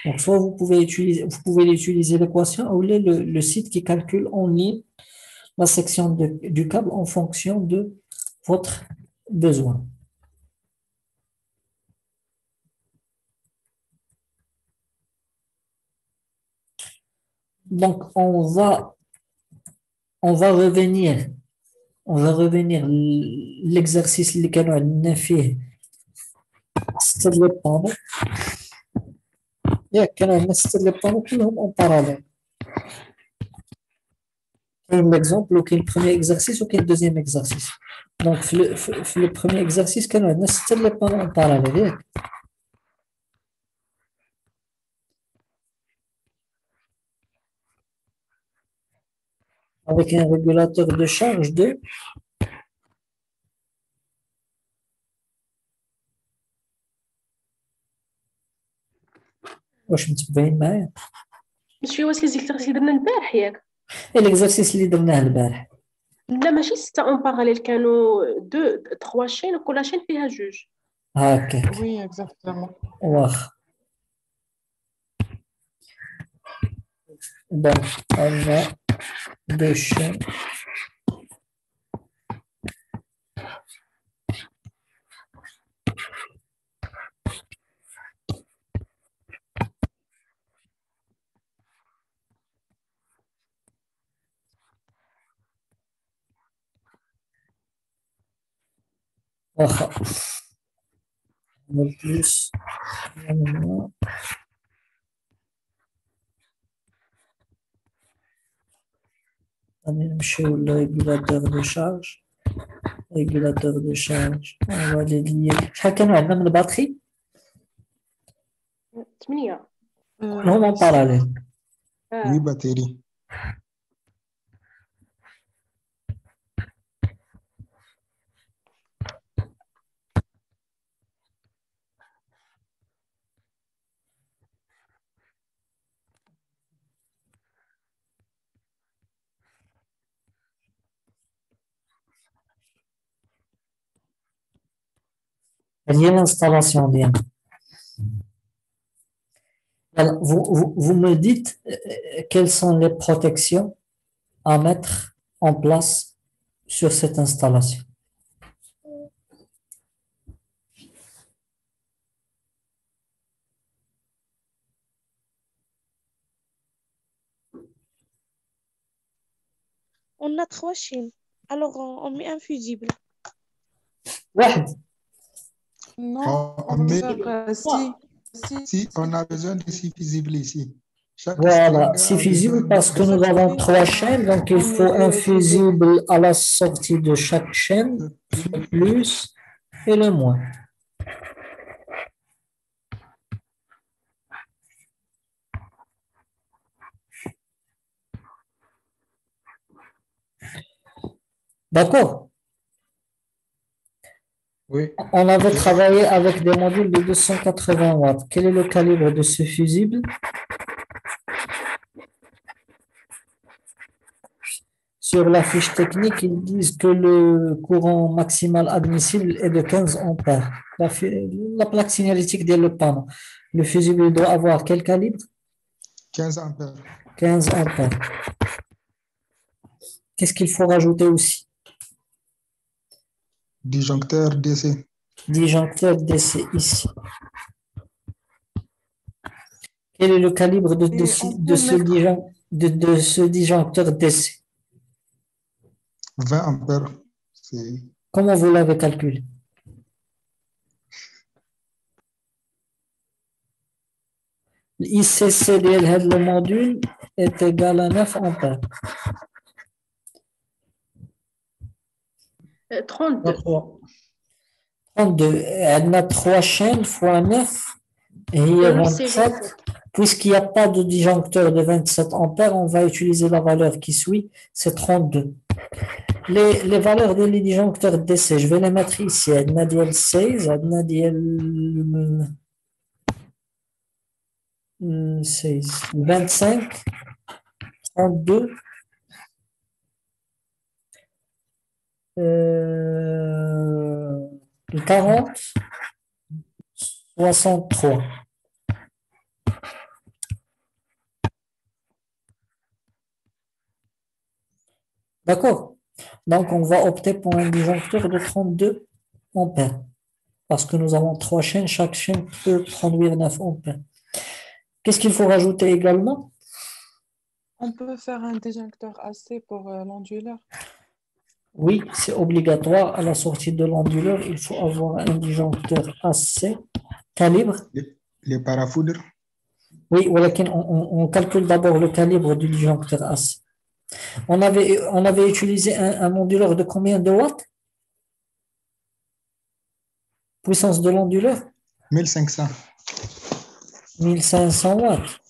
Donc, soit vous pouvez utiliser l'équation ou le site qui calcule en ligne la section du câble en fonction de votre besoin. Donc, on va on va revenir. On va revenir l'exercice اللي كانوا عندنا فيه ستة ديال البانو ياك كانوا عندنا ستة ديال البانو كلهم اون باراليل كاين ليكزومبل وكاين البروميير اكزرسيس وكاين الدوزيام اكزرسيس دونك في لو بروميير اكزرسيس كانوا عندنا ستة ديال البانو اون باراليل ياك avec un régulateur de charge de واش متبعين معايا ماشي هو سي زيكتيرسي درنا البارح ياك الاكزرسيس اللي درناه البارح لا ماشي ستة اون باراليل كانوا دو تخوا شين وكل شين فيها جوج هكا Oui, exactement. واخا دونك عندنا دو شين واخا نعمل بلس نعمل غادي نمشيو للريغولاتور دو شارج ريغولاتور دو شارج غادي ليا شحال كانوا عندنا من الباتري 8 كلهم اون باراليل Oui, batterie. هي l'installation ديالنا Alors, vous me dites quelles sont les protections à mettre en place sur cette installation. On a 3 chaînes. Alors, on met un fusible. واحد Non, On on peut met- faire Si on a besoin de six fusibles ici. Chaque Voilà, string c'est a fusible besoin parce que nous de- avons 3 chaînes, donc il faut un fusible à la sortie de chaque chaîne, le plus et le moins. D'accord? Oui. On avait travaillé avec des modules de 280 watts. Quel est le calibre de ce fusible? Sur la fiche technique, ils disent que le courant maximal admissible est de 15 ampères. La plaque signalétique de le panneau. Le fusible doit avoir quel calibre? 15 ampères. 15 ampères. Qu'est-ce qu'il faut rajouter aussi? Disjoncteur DC. Disjoncteur DC ici. Quel est le calibre de Et on peut ce disjoncteur DC? 20 ampères. C'est Comment vous l'avez calculé? l'ICC de le module est égal à 9 ampères. 32 3. 32. On a 3 chaînes fois 9 et il y a Oui, c'est 27. Puisqu'il n'y a pas de disjoncteur de 27 ampères, on va utiliser la valeur qui suit, c'est 32. Les valeurs de les disjoncteurs DC, je vais les mettre ici. On a DL 16, on a DL 16, 25, 32, 40, 63. D'accord? Donc, on va opter pour un disjoncteur de 32 ampères. Parce que nous avons 3 chaînes, chaque chaîne peut produire 9 ampères. Qu'est-ce qu'il faut rajouter également? On peut faire un disjoncteur AC pour l'onduleur. Oui, c'est obligatoire. À la sortie de l'onduleur, il faut avoir un disjoncteur AC calibre. Les parafoudres, Oui, ولكن on calcule d'abord le calibre du disjoncteur AC. On avait utilisé un onduleur de combien de watts? Puissance de l'onduleur? 1500. 1500 watts.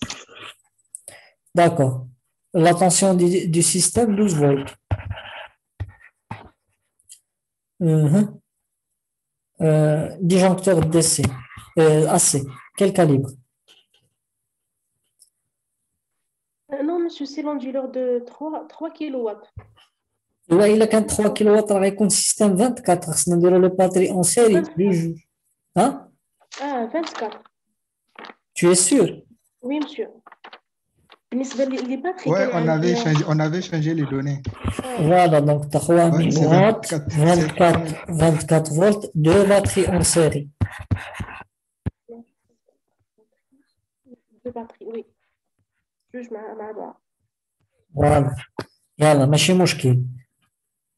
D'accord. La tension du système, 12 volts. Mhm. Disjoncteur DC, AC. Quel calibre? Non, monsieur, c'est l'onduleur de 3 kilowatts. Ouais, il a qu'un 3 kW, راه يكون système 24. خصنا نديرو le batterie en série. Hein? Ah, 24. Tu es sûr? Oui, monsieur. بالنسبة لي batteries Ouais, كان عندي on avait changé les données. Voilà, donc tu as 3000 c'est watts, 24. 24 volts, deux batteries en série. deux batteries, oui. جوج مع بعض. Voilà. يلا ماشي مشكل.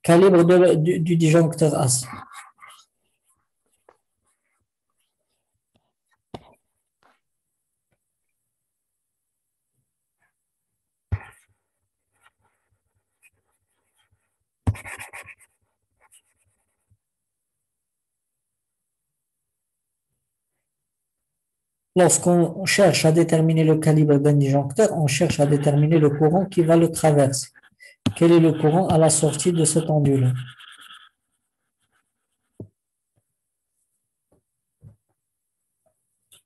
Calibre du disjoncteur AC. Lorsqu'on cherche à déterminer le calibre d'un disjoncteur, on cherche à déterminer le courant qui va le traverser. Quel est le courant à la sortie de cet onduleur?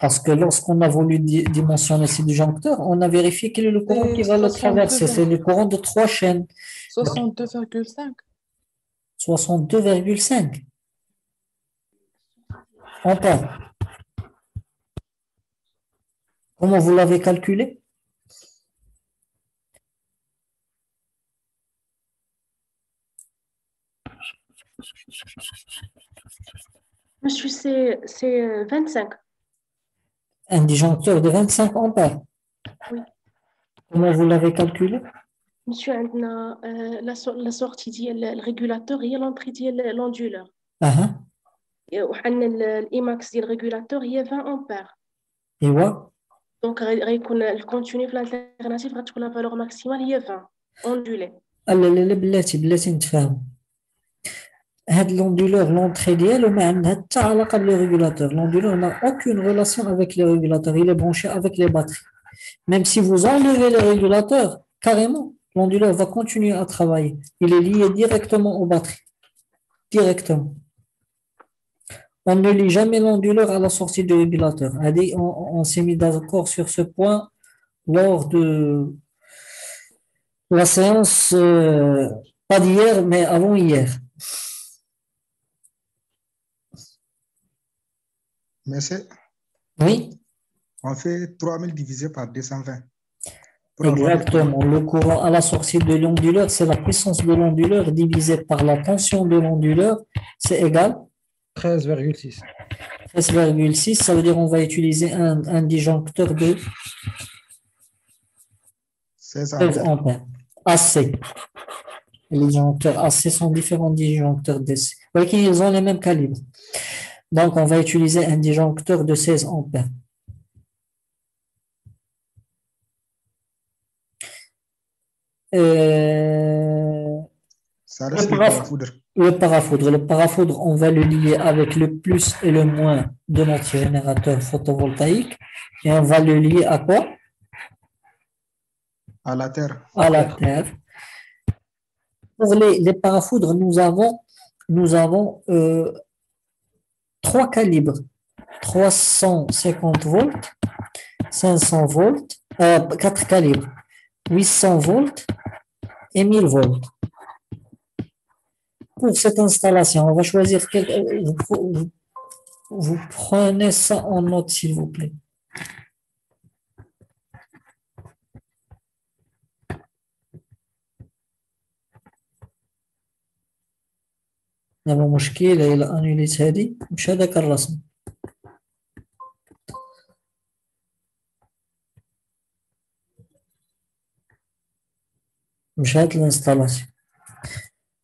Parce que lorsqu'on a voulu dimensionner ces disjoncteurs, on a vérifié quel est le courant qui va le traverser. C'est le courant de 3 chaînes. 62,5. 62,5 ampères. Comment vous l'avez calculé? Monsieur, c'est 25. Un disjoncteur de 25 ampères. Oui. Comment vous l'avez calculé? Monsieur, عندنا la sortie ديال الريغولاتور هي l'entrée ديال l'onduleur. وحنا الإيماكس ديال الريغولاتور هي 20 أمبير. ايوا. دونك غيكون الكونتينيو في الالتيرناتيف غتكون لا فالور ماكسيمال هي 20 اوندولي. لا بلاتي نتفاهم. هاد l'onduleur, l'entrée ديالو ما عندها حتى علاقة بلي régulateur. L'onduleur n'a aucune relation avec les régulateurs. Il est branché avec les batteries. Même si vous enlevez les régulateurs, carrément, l'onduleur va continuer à travailler. Il est lié directement aux batteries. Directement. On ne lit jamais l'onduleur à la sortie du régulateur. On s'est mis d'accord sur ce point lors de la séance, pas d'hier, mais avant-hier. Mais c'est, Oui, on fait 3000 divisé par 220. Pour avoir le exactement. Le courant à la sortie de l'onduleur, c'est la puissance de l'onduleur divisée par la tension de l'onduleur. C'est égal 13,6. 13,6. Ça veut dire qu'on va utiliser un disjoncteur de 16 16 ampères. ampères. AC. Les disjoncteurs AC sont différents disjoncteurs DC. Oui, ils ont les mêmes calibres. Donc, on va utiliser un disjoncteur de 16 ampères. Ça reste le parafoudre. Le parafoudre, on va le lier avec le plus et le moins de notre générateur photovoltaïque. Et on va le lier à quoi? À la terre. À la terre. Pour les parafoudres, nous avons 3 calibres. 350 volts, 500 volts, 4 calibres. 800 volts et 1000 volts. Pour cette installation, on va choisir vous prenez ça en note, s'il vous plaît. دابا مشكلة إلا أنيليت هادي مشى هداك الرسم. مشات l'installation.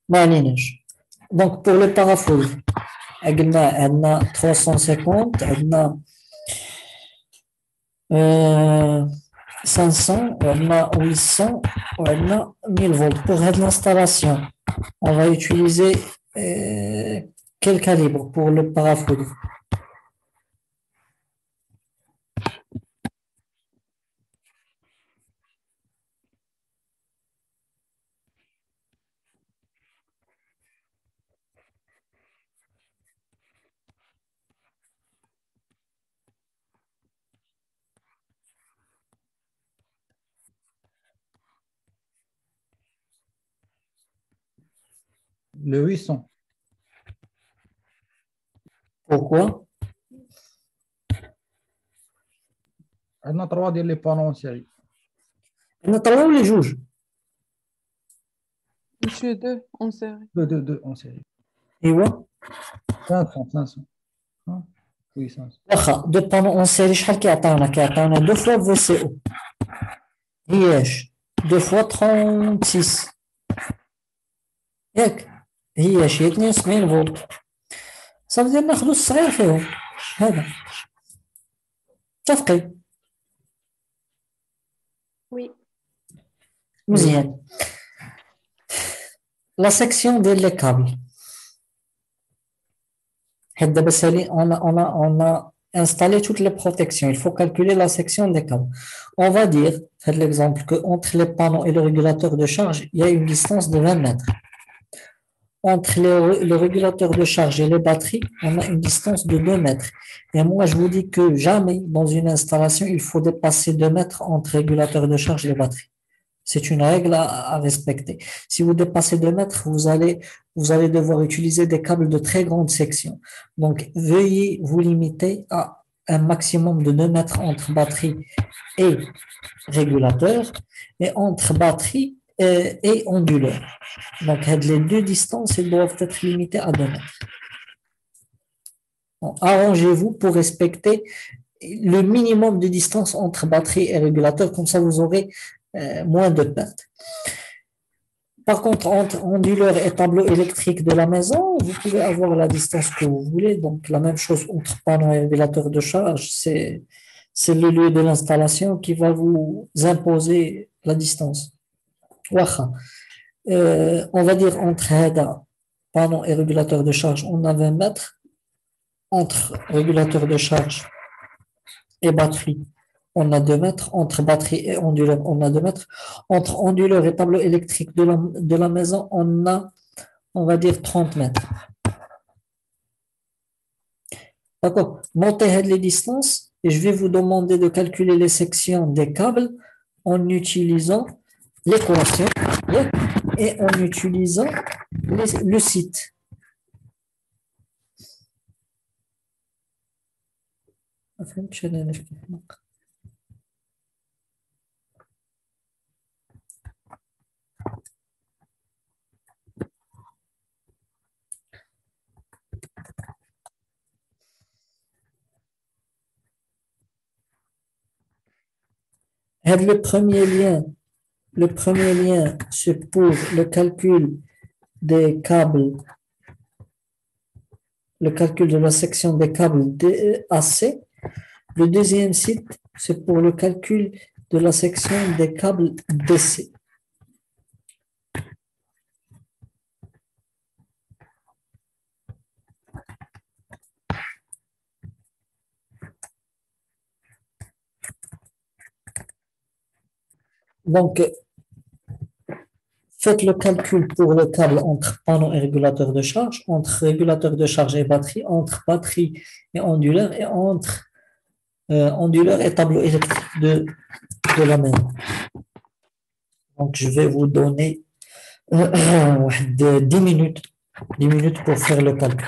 ما عليناش. Donc pour le parafoudre قلنا عندنا 350 عندنا 500 وعندنا 800 وعندنا 1000 volts. Pour l'installation, on va utiliser quel calibre pour le parafoudre? Le 800. Pourquoi? On a 3 ديال لي بانون en série. نطلعوا لي جوج. Monsieur 2 en série. 2 en série. ايوا 500. Hein? Oui, 500. واخا دو بانون اون سيري شحال كيعطيونا دو فوا في سي او هياش دو فوا 36 ياك هياش هي 72 فولت صافي ناخذ الصغير فيهم هذا متفقين Oui. مزيان لا سيكسيون ديال لي كابل حيت دابا سالي on a installé toutes les protections. Il faut calculer la section des câbles. On va dire, faites l'exemple, que entre les panneaux et le régulateur de charge, il y a une distance de 20 mètres. Entre le régulateur de charge et les batteries, on a une distance de 2 mètres. Et moi, je vous dis que jamais dans une installation, il faut dépasser 2 mètres entre régulateur de charge et les batteries. C'est une règle à respecter. Si vous dépassez 2 mètres, vous allez devoir utiliser des câbles de très grande section. Donc, veuillez vous limiter à un maximum de 2 mètres entre batterie et régulateur et entre batterie et onduleur. Donc, les deux distances elles doivent être limitées à 2 mètres. Donc, arrangez-vous pour respecter le minimum de distance entre batterie et régulateur. Comme ça, vous aurez moins de pertes. Par contre, entre onduleur et tableau électrique de la maison, vous pouvez avoir la distance que vous voulez. Donc, la même chose entre panneau et régulateur de charge, c'est le lieu de l'installation qui va vous imposer la distance. On va dire entre panneau et régulateur de charge, on a 20 mètres. Entre régulateur de charge et batterie, on a 2 mètres. Entre batterie et onduleur, on a 2 mètres. Entre onduleur et tableau électrique de la maison, on a, on va dire, 30 mètres. D'accord. Notez les distances et je vais vous demander de calculer les sections des câbles en utilisant l'équation et en utilisant le site. Le premier lien, c'est pour le calcul des câbles, le calcul de la section des câbles AC. Le deuxième site, c'est pour le calcul de la section des câbles DC. Donc, faites le calcul pour le câble entre panneau et régulateur de charge, entre régulateur de charge et batterie, entre batterie et onduleur, et entre onduleur et tableau électrique de la maison. Donc, je vais vous donner 10 minutes pour faire le calcul.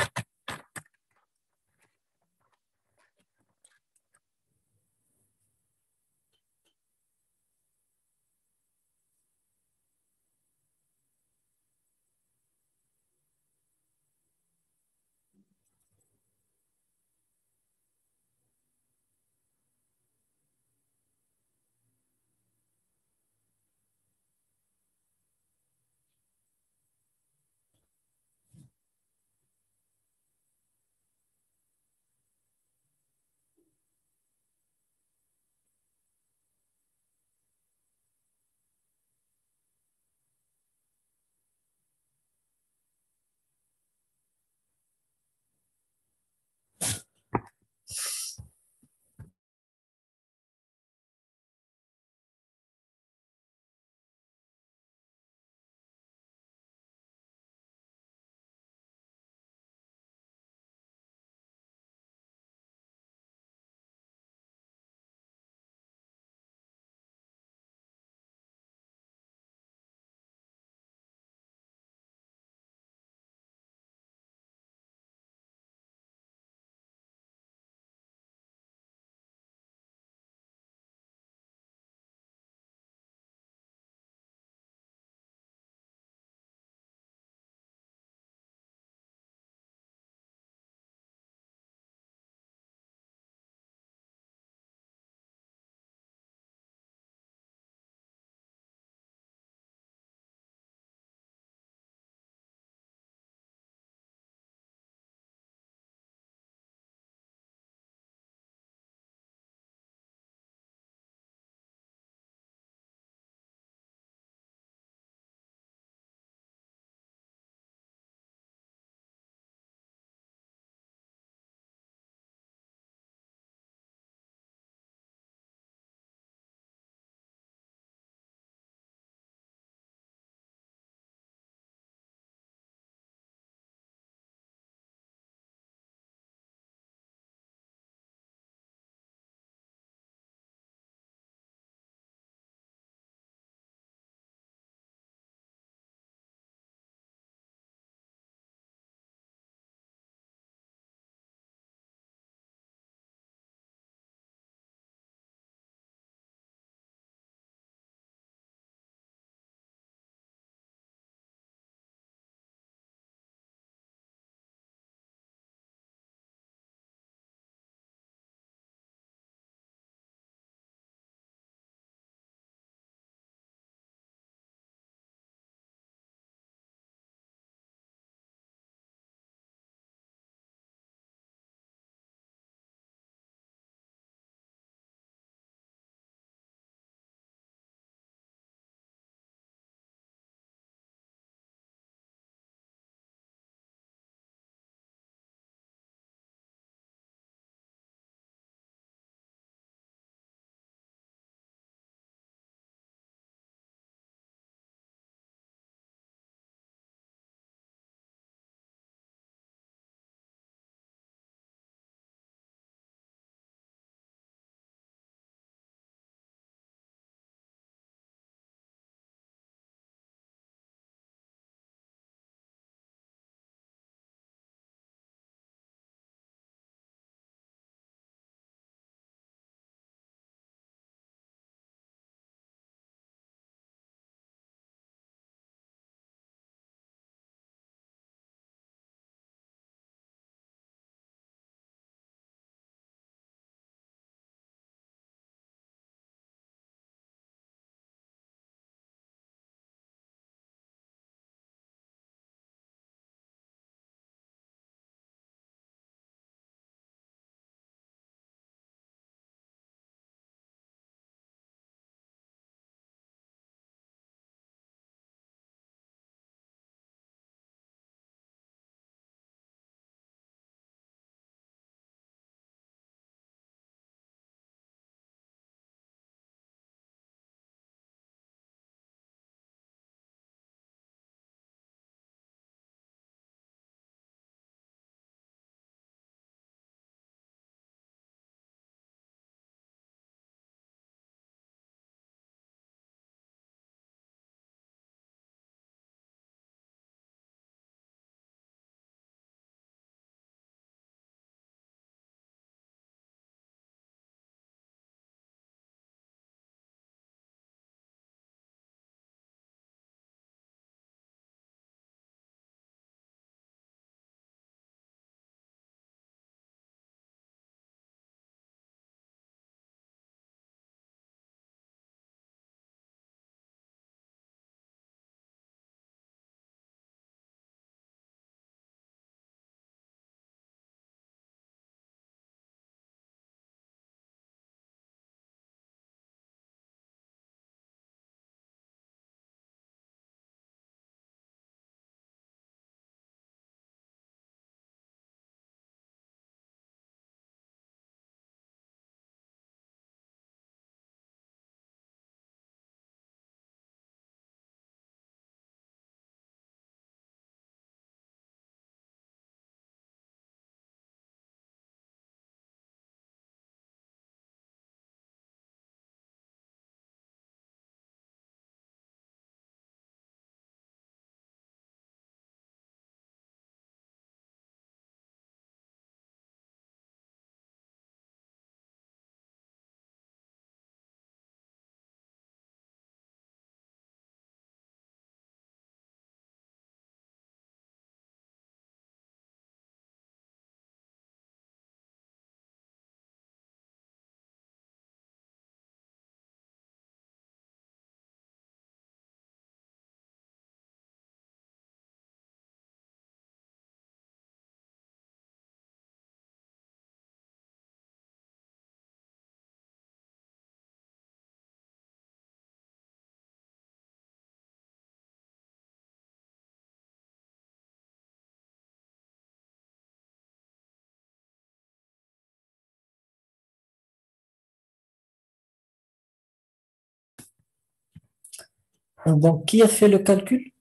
Donc, qui a fait le calcul?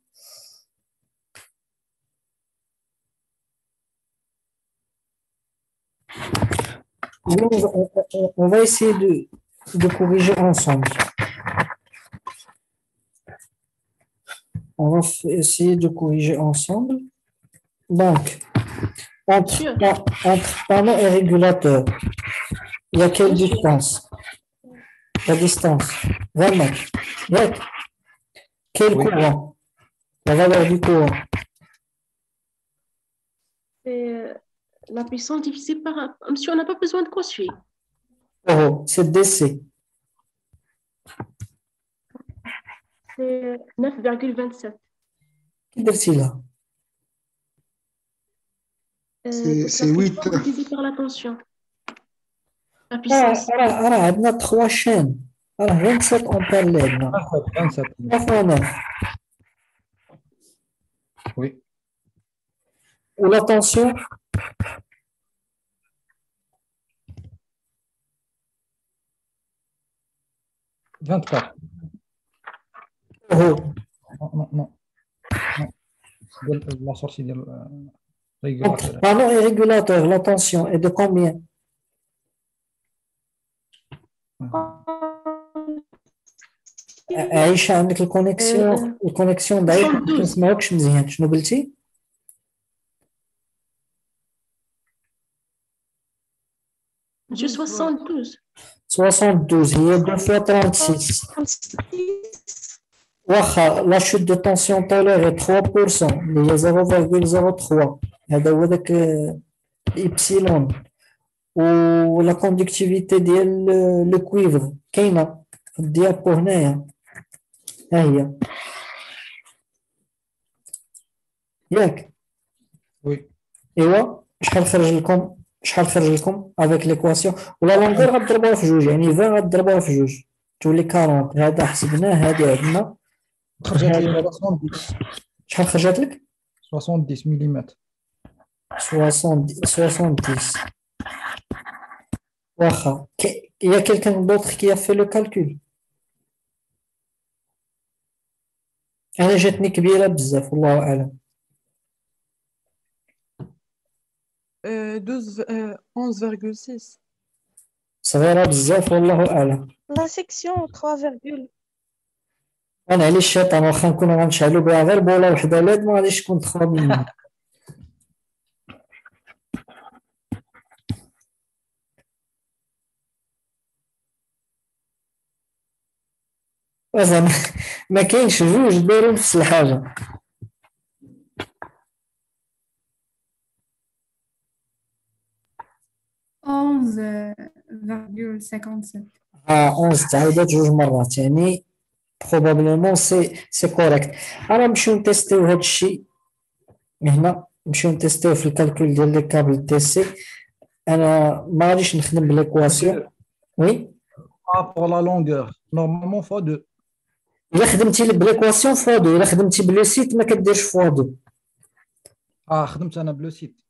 On va essayer de corriger ensemble. On va essayer de corriger ensemble. Donc, entre panneau et régulateur, il y a quelle distance? La distance, 20 mètres. Ouais. Quel Oui. courant? La valeur du courant. C'est la puissance divisée par un. Monsieur, on n'a pas besoin de conçuer. Oh, c'est DC. C'est 9,27. Qui dit là? C'est la 8. puissance divisée par la tension. La Ah, puissance. on a 3 chaînes. Alors, 27 ampères LED. 27. 3 fois 9. Oui. Ou la tension? « 24. Oh, Non. La sortie de entre régulateur. panneau et régulateur, la tension est de combien? عايشة عندك الكونيكسيون ضعيفة، ما 72. كنسمعوكش مزيان. شنو قلتي؟ Monsieur, 72. 72 هي 2 fois 36. واخا لا شوت دو طونسيون طوليري 3% اللي هي 0,03 هذا هو داك إبسيلون. ولا كوندكتيفيتي ديال لو كويفر كاينة في الديابو هنايا، ها هي ياك. Oui. ايوا شحال خرج لكم افيك ليكواسيون؟ ولا لونغور غضربوها في جوج، يعني 20 غضربوها في جوج تولي 40. هذا حسبناه، هذه عندنا. خرجت لي 70. شحال خرجت لك؟ 70 ملم. 70. واخا il y a quelqu'un d'autre qui a fait le calcul. انا جاتني كبيره بزاف والله اعلم. 11,6. صغيره بزاف والله اعلم. La section 3, انا على الشيطان واخا نكونوا غنشعلوا بها غير بوله وحده لاد ما غاديش تكون تخرب مني. زعما ما كاينش جوج دايرين نفس الحاجه. onze virgule 57. 11 تعاودات جوج مرات، يعني بروبابلمون سي كوريكت. انا نمشيو نتيستيو هاد الشيء هنا، نمشيو نتيستيو في الكالكول ديال لي كابل دي سي. انا ما غاديش نخدم بليكواسيون. وي Pour la longueur, normalement x2. الا خدمتي بليكواسيون فوا دو، الا خدمتي بلو سيت ما كديرش فوا دو. خدمت انا بلو سيت.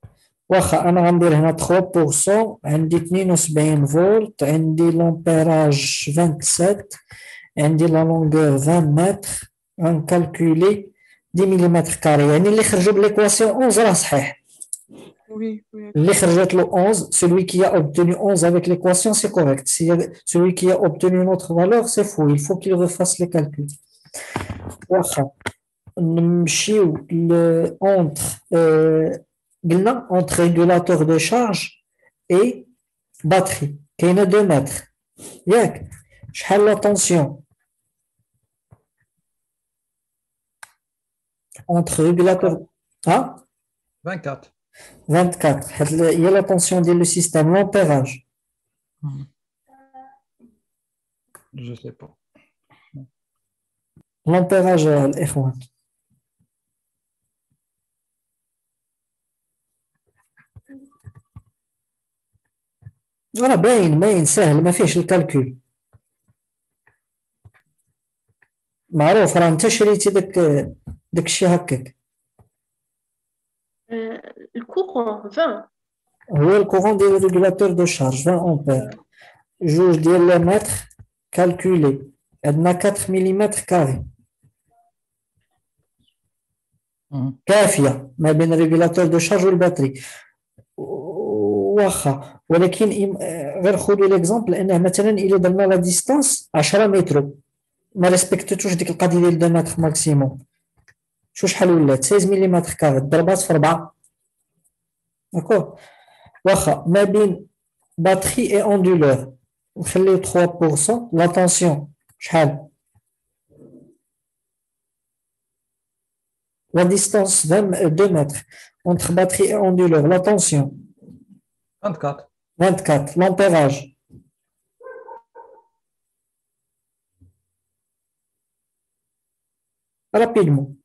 واخا انا غندير هنا 3%، عندي 72 فولت، عندي لامبيراج 27، عندي لا لونغور 20 متر، غنكالكولي 10 ملم كاري، يعني اللي خرجوا بليكواسيون 11 راه صحيح. Oui. اللي خرجت له 11، celui qui a obtenu 11 avec l'équation c'est correct. Si celui qui a obtenu une autre valeur c'est faux, il faut qu'il refasse les calculs. واخا نمشيو قلنا entre régulateur de charge et batterie كاينه 2 متر ياك. شحال لا طونسيون entre régulateur 24. 24 حيت هي لا طونسيون ديال لو سيستيم لامبيراج. Je sais pas. لامبيراج الاخوان راه باين سهل ما فيهش الكالكول، معروف. راه انت شريتي داك الشيء هكاك. Le courant, 20. هو الكورون ديال الريغولاتور دو شارج 20 امبير، جوج ديال لي متر كالكولي، عندنا 4 ملم كاري. كافية ما بين الريجولاتور دو شارج والباتري. واخا ولكن غير خذوا ليكزومبل انه مثلا الا درنا لا ديستانس 10 متر ما ريسبكتوش ديك القضيه ديال 2 متر ماكسيموم، شحال ولات 16 ملم كاري ضربات في 4. داكور. واخا ما بين باتري اي اوندولور نخليو 3%، لا طونسيون شحال؟ la distance 2 mètres entre batterie et onduleur, la tension 24. 24, l'ampérage rapidement.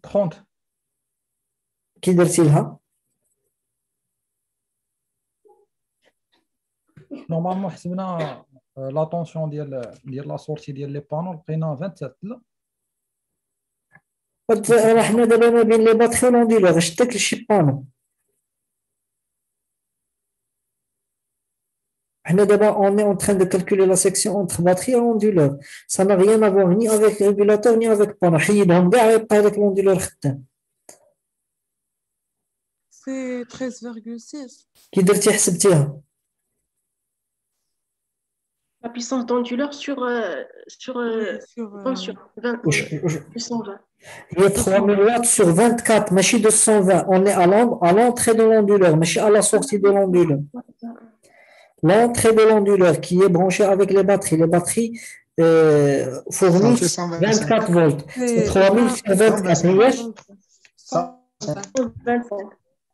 30. كي درتي لها نورمالمون حسبنا لا طونسيون ديال لا سورتي ديال لي بانو لقينا 27. راه حنا دابا ما بين لي باتري والاندولور شتك لشي بانو. حنا دابا on est en train de calculer la section entre batterie et onduleur. Ça n'a rien à voir ni avec le régulateur ni avec panneau. حيدهم كاع يبقى هذاك الاندولور خدام. C'est 13,6. كي درتي حسبتيها La puissance d'onduleur sur tension. 20, واش 220. هي 3000 watts sur 24 ماشي 220. On est à l'entrée de l'onduleur ماشي à la sortie de l'onduleur. L'entrée de l'onduleur qui est branchée avec les batteries fournissent 24 volts. C'est 3000 sur 24. هي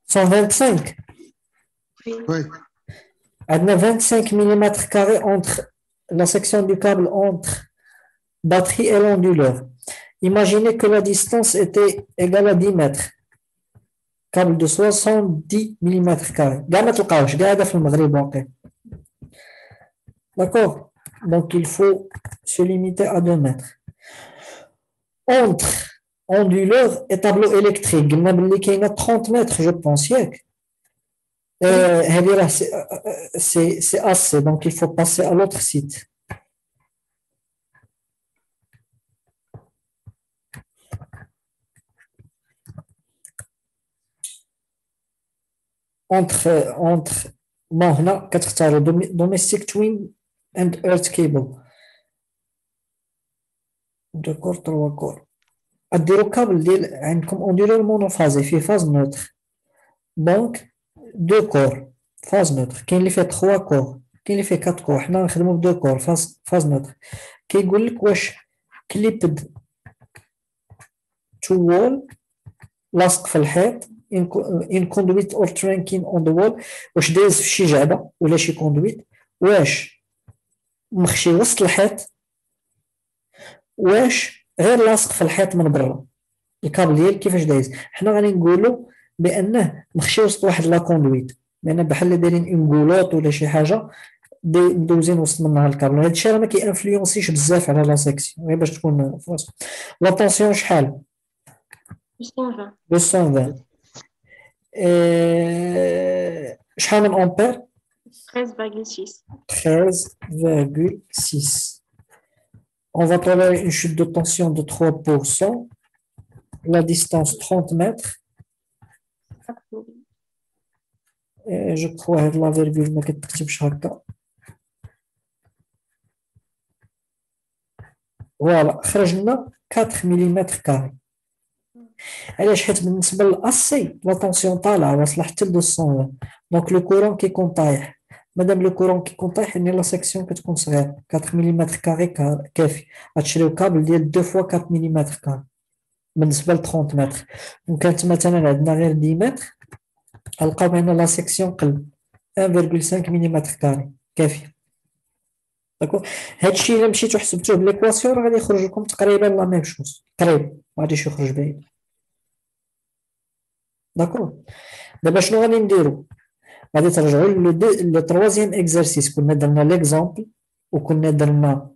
125. Oui. عندنا 25 mm carrés entre la section du câble entre batterie et l'onduleur. Imaginez que la distance était égale à 10 mètres. Câble de 70 mm carrés. كاع ما تلقاوش كاع هذا في المغرب واقع. D'accord? Donc il faut se limiter à 2 mètres. Entre onduleur et tableau électrique, قلنا باللي كاينه 30 mètres je pense ياك. C'est assez, donc il faut passer à l'autre site. Entre bon هنا كتختاروا domestic twin and earth cable. دو كور 3 كور. اديروا كابل ديال عندكم اندولور مونوفازي فيه فاز نوتر. دونك 2 كور فاز نوتر. كاين اللي فيه 3 كور كاين اللي فيه 4 كور. حنا نخدموا ب 2 كور فاز نوتر. كيقول لك واش كليبد تو وول لاصق في الحيط in conduit or trunking on the wall. واش دايز في شي جعبه ولا شي كوندويت. واش مخشي وسط الحيط. واش غير لاصق في الحيط من برا. الكابل ديال كيفاش دايز. حنا غادي نقولوا بانه مخشي وسط واحد لا كوندويت لان بحال دايرين اون غولوط ولا شي حاجه دوزين وسط منها الكابل. هذا الشيء راه ما كيانفلونسيش بزاف على لا سيكسيون غير باش تكون فراسك. لا طونسيون شحال 220. 220. شحال من امبير 13,6. 13,6. On va tolérer une chute de tension de 3%. La distance 30 mètres. Et je crois que la virgule ما كتكتبش هكا. فوالا خرج لنا 4 ملم كاري. علاش؟ حيت بالنسبه للاسي لا طونسيون طالعه واصله حتى ل 220. دونك لو كورون كيكون طايح. مادام لو كورون كيكون طايح يعني لا سيكسيون كتكون صغيره. 4 ملم كاري كافي. غتشريو كابل ديال 2 فوا 4 ملم كاري بالنسبه ل 30 متر. وكانت مثلا عندنا غير 10 متر غنلقاو بان لا سيكسيون قل 1,5 ملم كاري كافي. داكور. هادشي الا مشيتو حسبتوه بالايكواسيون راه غادي يخرج لكم تقريبا لا ميم شوز. قريب ما غاديش يخرج بعيد. داكور. دابا شنو غادي نديرو؟ غادي ترجعوا لو تروازيام اكزرسيس. كنا درنا ليكزامبل وكنا درنا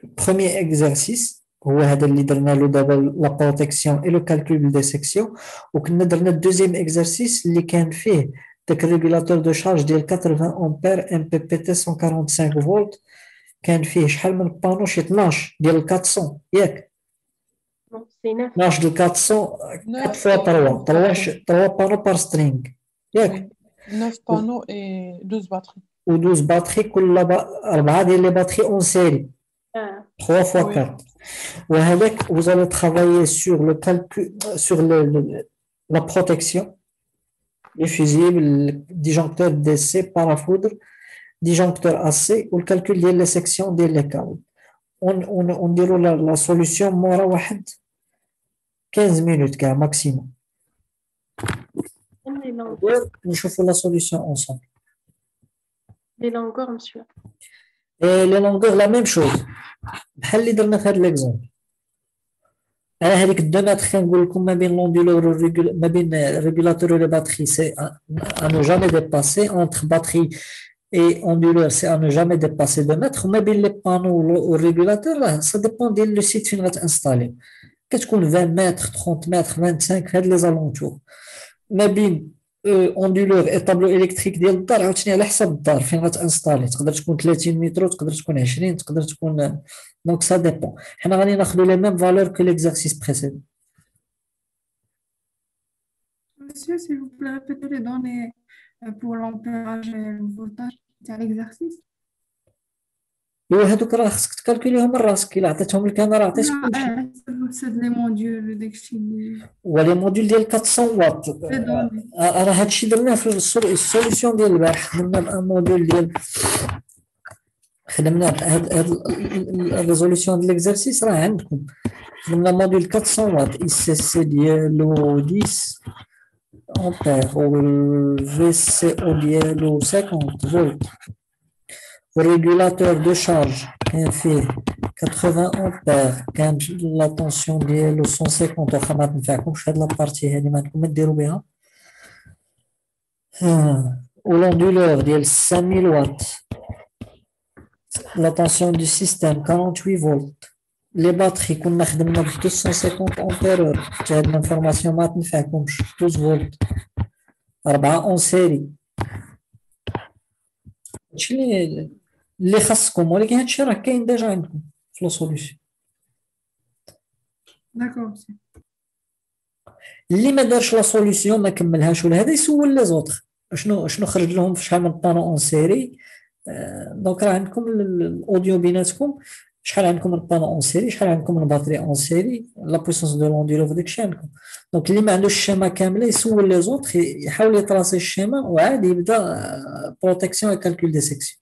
بروميير اكزرسيس هو هذا اللي درنا له دابا لا بروتيكسيون اي لو كالكول دي سيكسيون. وكنا درنا الدوزيام اكزرسيس اللي كان فيه داك الريغولاتور دو شارج ديال 80 امبير ام بي بي تي 145 فولت. كان فيه شحال من بانو شي 12 ديال 400 ياك. C'est 9. marche de 400, 4 9 fois et 3, 12 batteries. 3 panneaux par string. ياك Oui, 9 panneaux et 12 batteries. و 12 batteries كل 4 ديال les batteries en série Ah, 3 fois Oui, 4 وهذاك vous allez travailler sur le calcul sur la protection les fusibles le disjoncteur DC parafoudre disjoncteur AC ou le calcul ديال les sections ديال les câbles on نديروا la solution مورا واحد 15 minutes كاع maximum même les longueurs. نشوفوا la solution ensemble Les longueurs, monsieur. et les longueurs la même chose بحال اللي درنا في هذا l'exemple على هذيك 2 متر كنقول لكم ما بين l'onduleur ما بين الريغولاتور et les batteries c'est à ne jamais dépasser entre batterie et onduleur c'est à ne jamais dépasser 2 mètres وما بين les panneaux والريغولاتور راه ça dépend ديال le site فين غتانستالي كتكون 20 متر 30 متر 25 في هاد لي زالونتور ما بين اوندولور اي طابلو الكتريك ديال الدار عاوتاني على حسب الدار فين غتانستالي تقدر تكون 30 متر تقدر تكون 20 تقدر تكون دونك سا ديبون حنا غادي ناخذوا لي ميم فالور كو ليكزارسيس بريسيدون Monsieur, s'il vous plaît, répétez les données pour l'ampérage et le voltage. C'est un exercice. ايوا هادوك راه خصك تكالكوليهم من راسك الا عطيتهم لك انا راه عطيت Là, كلشي c'est les modules d'exchange. ولي موديل ديال 400 واط Les données. راه هادشي درناه في السوليسيون ديال البارح خدمنا بان موديل ديال خدمنا هاد الريزوليسيون ديال ليكزارسيس راه عندكم خدمنا موديل 400 واط اس سي ديالو 10 امبير والفي سي او ديالو 50 فولت والريغولاتور دو شارج كان فيه 80 امبير كان لا طونسيون ديالو 150 واخا ما تنفعكمش هاد لابارتي هادي ما عندكم ما ديروا بها والوندولور ديال 5000 واط la tension du système 48 volts les batteries كنا خدمنا ب 250 ampères هاد الانفورماسيون ما تنفعكمش 12 فولت 4 اون سيري هادشي اللي خاصكم ولكن هادشي راه كاين ديجا عندكم في لو سوليوشن D'accord, monsieur. اللي ما دارش لا سوليوشن ما كملهاش ولا هذا يسول لي زوطخ شنو خرج لهم في شحال من بانو اون سيري دونك راه عندكم الاوديو بيناتكم شحال عندكم من بانو اون سيري شحال عندكم من باتري اون سيري لا بويسونس دو لونديرو في داكشي عندكم دونك اللي ما عندوش الشيما كامله يسول لي زوطخ يحاول يطراسي الشيما وعاد يبدا بروتيكسيون اي كالكول دي سيكسيون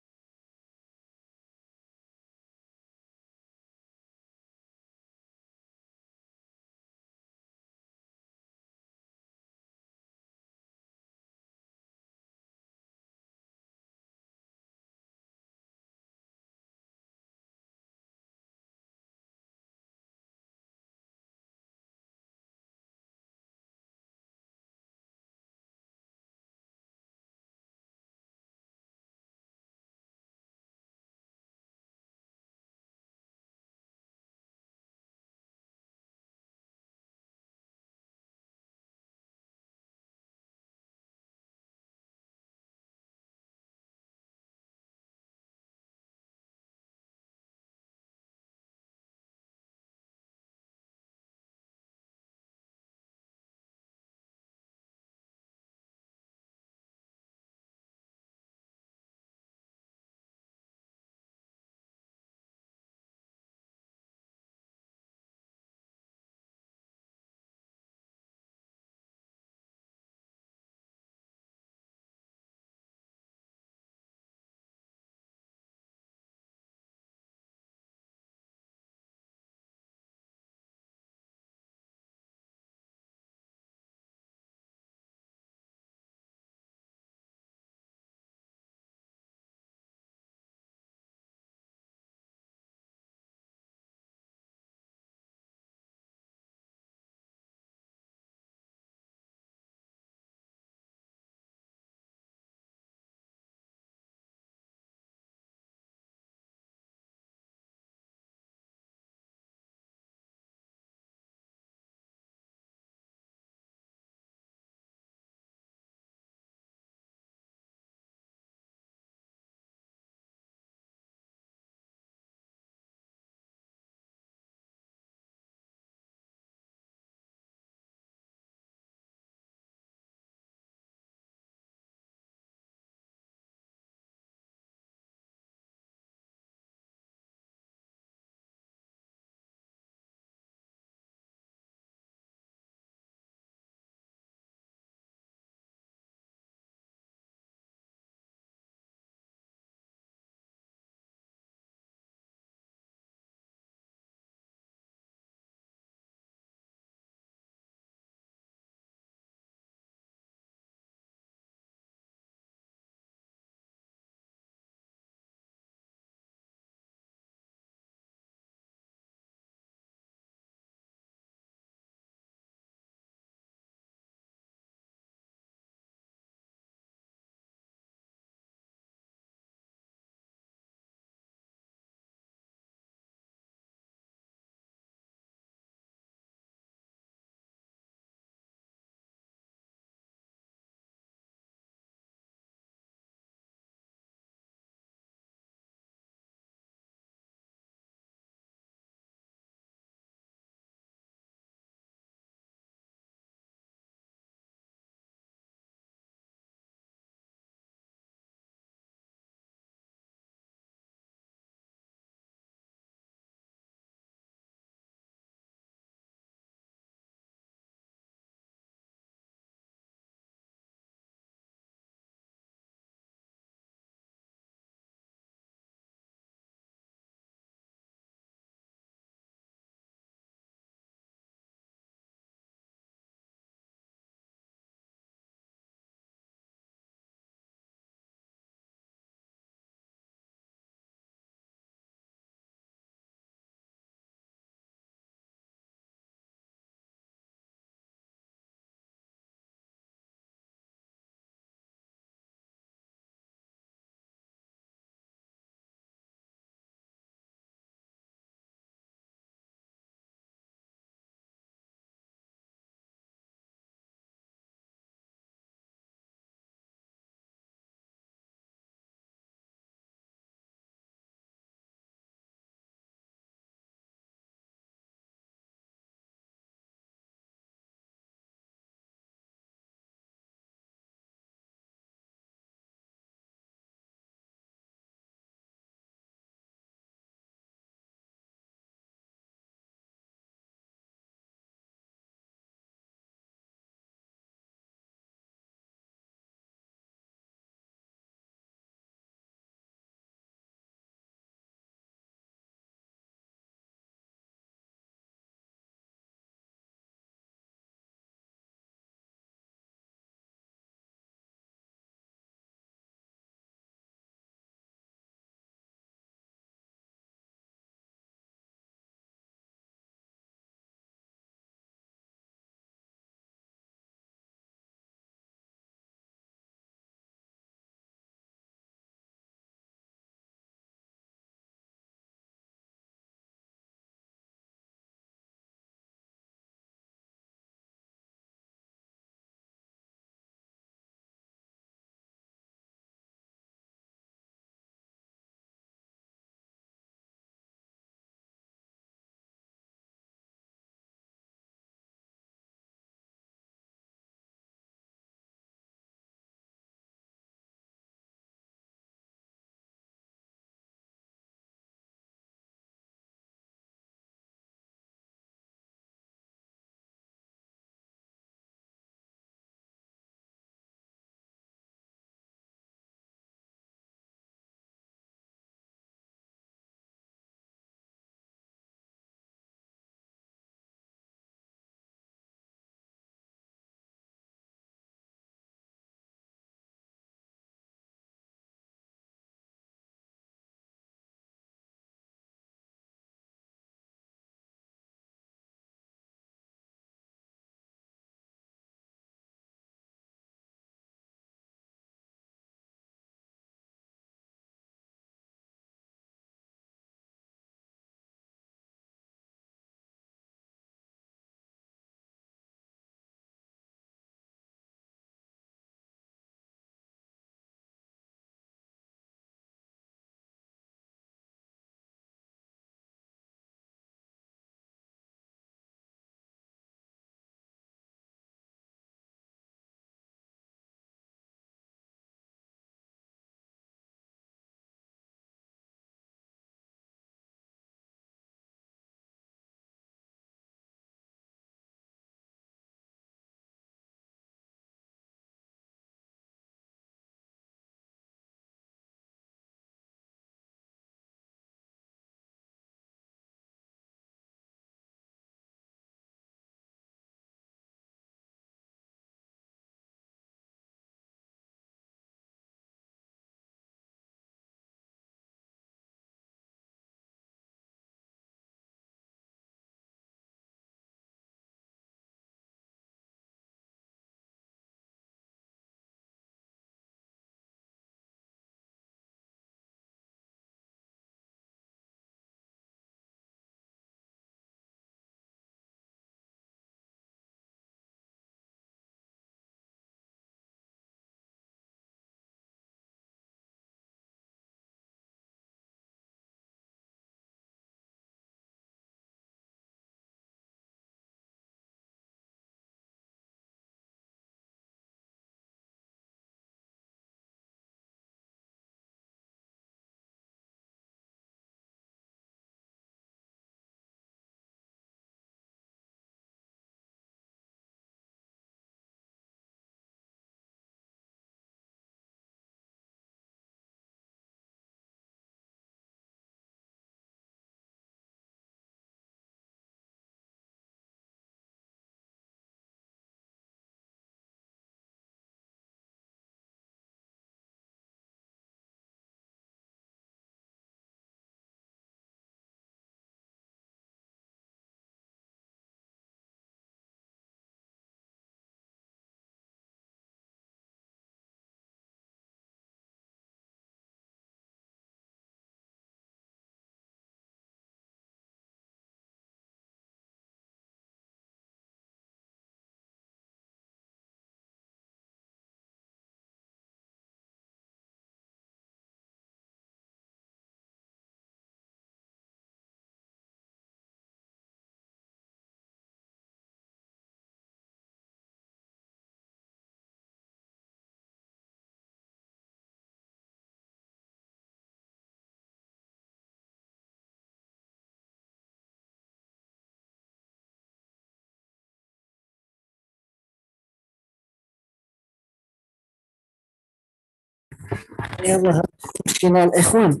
يلا مشكلة الإخوان.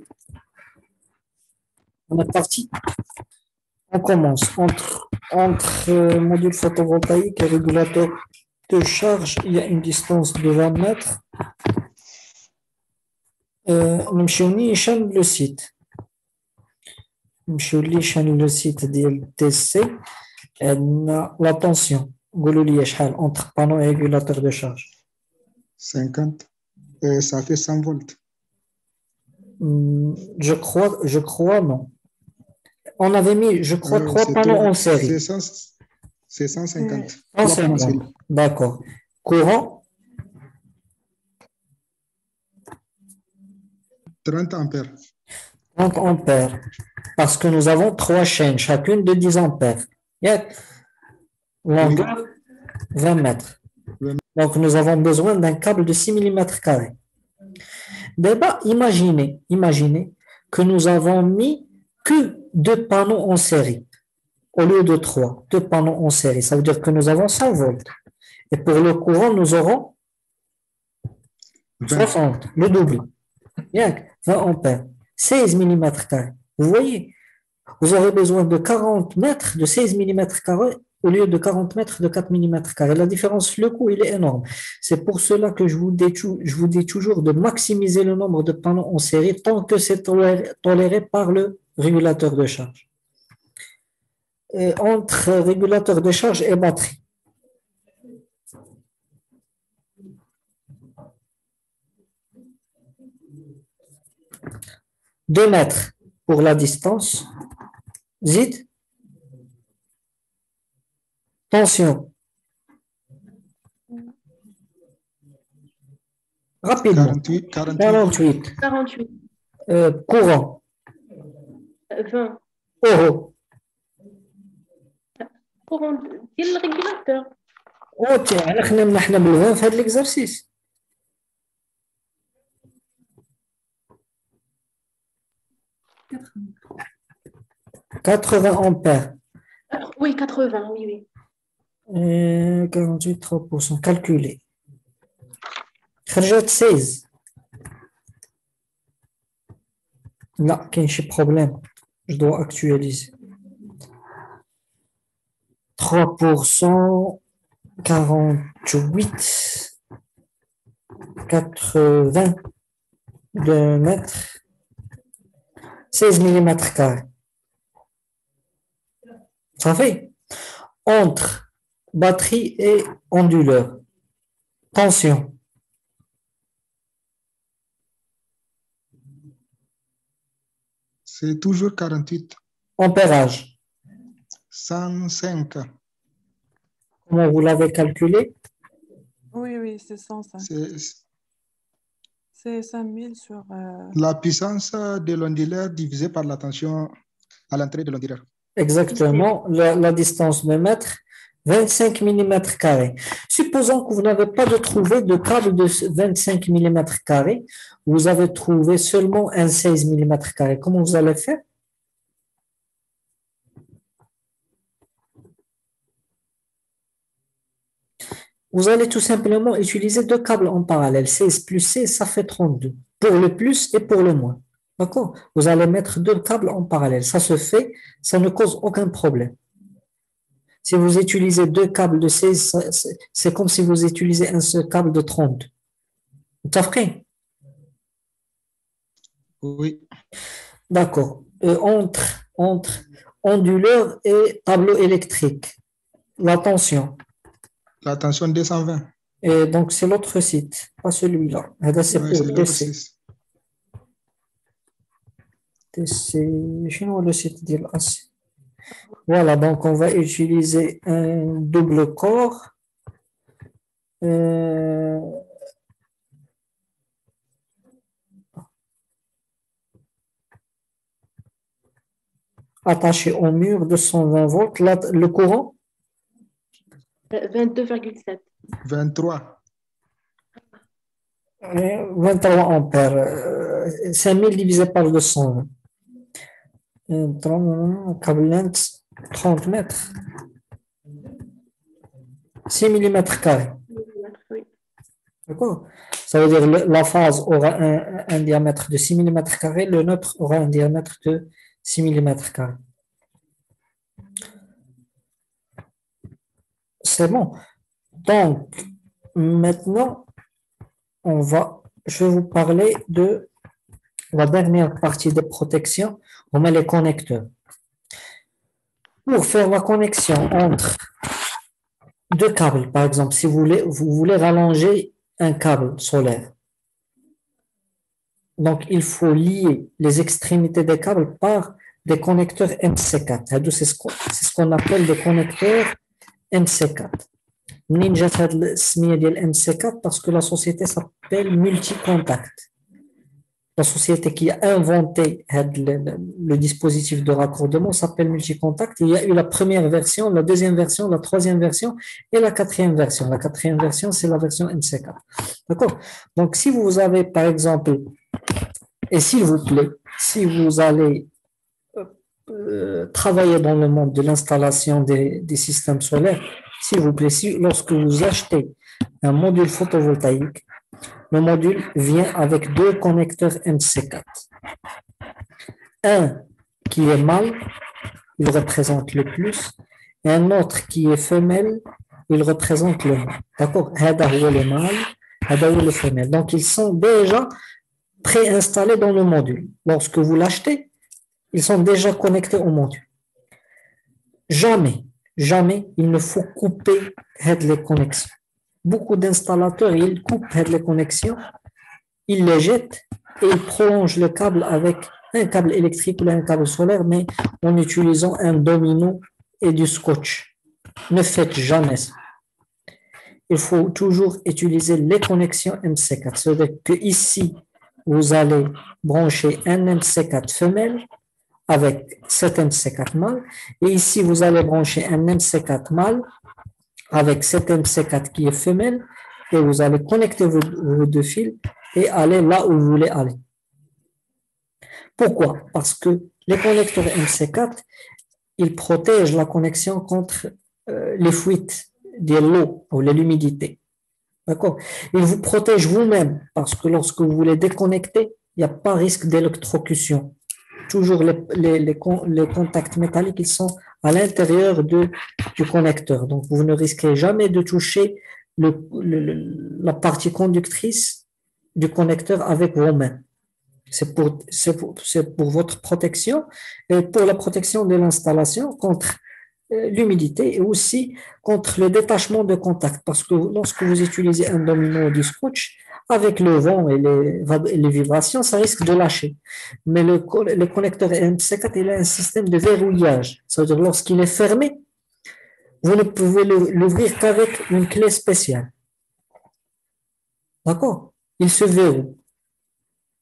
On est parti. On commence entre module photovoltaïque et régulateur de charge. Il y a une distance de 20 mètres. نمشيو نيشان لو سيت. نمشيو نيشان لو سيت ديال تي سي. عندنا لا طونسيون. قولوا لي شحال entre panneau et régulateur de charge. 50. Ça fait 100 volts. Je crois non. On avait mis, je crois, 3 panneaux en série. C'est 150. 150. D'accord. Courant, 30 ampères. 30 ampères. Parce que nous avons 3 chaînes, chacune de 10 ampères. Longueur, 20 mètres. Donc, nous avons besoin d'un câble de 6 mm carrés. D'abord, imaginez que nous avons mis que 2 panneaux en série au lieu de 3. 2 panneaux en série. Ça veut dire que nous avons 100 volts. Et pour le courant, nous aurons 60, le double. Bien, 20 ampères. 16 mm carrés. Vous voyez, vous aurez besoin de 40 mètres de 16 mm carrés au lieu de 40 mètres de 4 mm carrés. La différence, le coût, il est énorme. C'est pour cela que je vous dis toujours de maximiser le nombre de panneaux en série tant que c'est toléré par le régulateur de charge. Et entre régulateur de charge et batterie. « 2 mètres pour la distance. Zid. Tension. Rapidement. 48. 48. Courant. 20. Euro. Courant ديال الريغولاتور. اوكي احنا حنا بالفان في هذا الاكزرسيس. 80 ampères. Oui, 80, oui. 48, 3%. Calculé. خرجت 16. لا كاين شي بروبليم. Je dois actualiser. 3%, 48, 82 mètres, 16 mm carrés. Ça fait entre batterie et onduleur. Tension. C'est toujours 48. Ampérage. 105. Comment vous l'avez calculé? Oui, c'est 105. C'est 5000 sur... La puissance de l'onduleur divisée par la tension à l'entrée de l'onduleur. Exactement, la distance de mètre, 25 mm carrés. Supposons que vous n'avez pas trouvé de câble de 25 mm carrés, vous avez trouvé seulement un 16 mm carrés. Comment vous allez faire? Vous allez tout simplement utiliser 2 câbles en parallèle. 16 plus 16, ça fait 32. Pour le plus et pour le moins. D'accord? Vous allez mettre 2 câbles en parallèle. Ça se fait, ça ne cause aucun problème. Si vous utilisez 2 câbles de 16, c'est comme si vous utilisez un seul câble de 30. Vous avez? Oui. D'accord. Entre onduleur et tableau électrique, la tension. La tension 220. Et donc, c'est l'autre site, pas celui-là. C'est pour DC. Chez le site de l'AC. Voilà, donc on va utiliser un double corps. Attaché au mur de 120 volts. Là, le courant 22,7. 23. 23 ampères. 5000 divisé par 220. Câble length 30 mètres. 6 mm carrés. Oui. D'accord? Ça veut dire la phase aura un diamètre de 6 mm², le neutre aura un diamètre de 6 mm². C'est bon. Donc, maintenant, je vais vous parler de la dernière partie de protection. On met les connecteurs. Pour faire la connexion entre deux câbles, par exemple, si vous voulez rallonger un câble solaire, donc il faut lier les extrémités des câbles par des connecteurs MC4. C'est ce qu'on appelle des connecteurs MC4. منين جات هاد السميه ديال MC4 parce que la société s'appelle Multicontact. La société qui a inventé le dispositif de raccordement s'appelle Multicontact. Il y a eu la première version, la deuxième version, la troisième version et la quatrième version. La quatrième version, c'est la version MC4. D'accord? Donc, si vous avez, par exemple, et s'il vous plaît, si vous allez travailler dans le monde de l'installation des systèmes solaires, s'il vous plaît, lorsque vous achetez un module photovoltaïque, le module vient avec deux connecteurs MC4. Un qui est mâle, il représente le plus, et un autre qui est femelle, il représente le mâle. D'accord? هذا هو le mâle, هذا هو le femelle. Donc, ils sont déjà préinstallés dans le module. Lorsque vous l'achetez, ils sont déjà connectés au module. Jamais, il ne faut couper les connexions. Beaucoup d'installateurs, ils coupent les connexions, ils les jettent et ils prolongent le câble avec un câble électrique ou un câble solaire, mais en utilisant un domino et du scotch. Ne faites jamais ça. Il faut toujours utiliser les connexions MC4. C'est-à-dire que ici, vous allez brancher un MC4 femelle avec cet MC4 mâle, et ici, vous allez brancher un MC4 mâle avec cet MC4 qui est femelle, et vous allez connecter vos deux fils et aller là où vous voulez aller. Pourquoi? Parce que les connecteurs MC4, ils protègent la connexion contre les fuites de l'eau ou l'humidité. D'accord? Ils vous protègent vous-même, parce que lorsque vous voulez déconnecter, il n'y a pas risque d'électrocution. Toujours les contacts métalliques, ils sont à l'intérieur du connecteur. Donc, vous ne risquez jamais de toucher la partie conductrice du connecteur avec vos mains. C'est pour votre protection et pour la protection de l'installation contre l'humidité et aussi contre le détachement de contact. Parce que lorsque vous utilisez un domino ou du scotch, avec le vent et les vibrations, ça risque de lâcher. Mais le connecteur MC4, il a un système de verrouillage. C'est-à-dire, lorsqu'il est fermé, vous ne pouvez l'ouvrir qu'avec une clé spéciale. D'accord? Il se verrouille.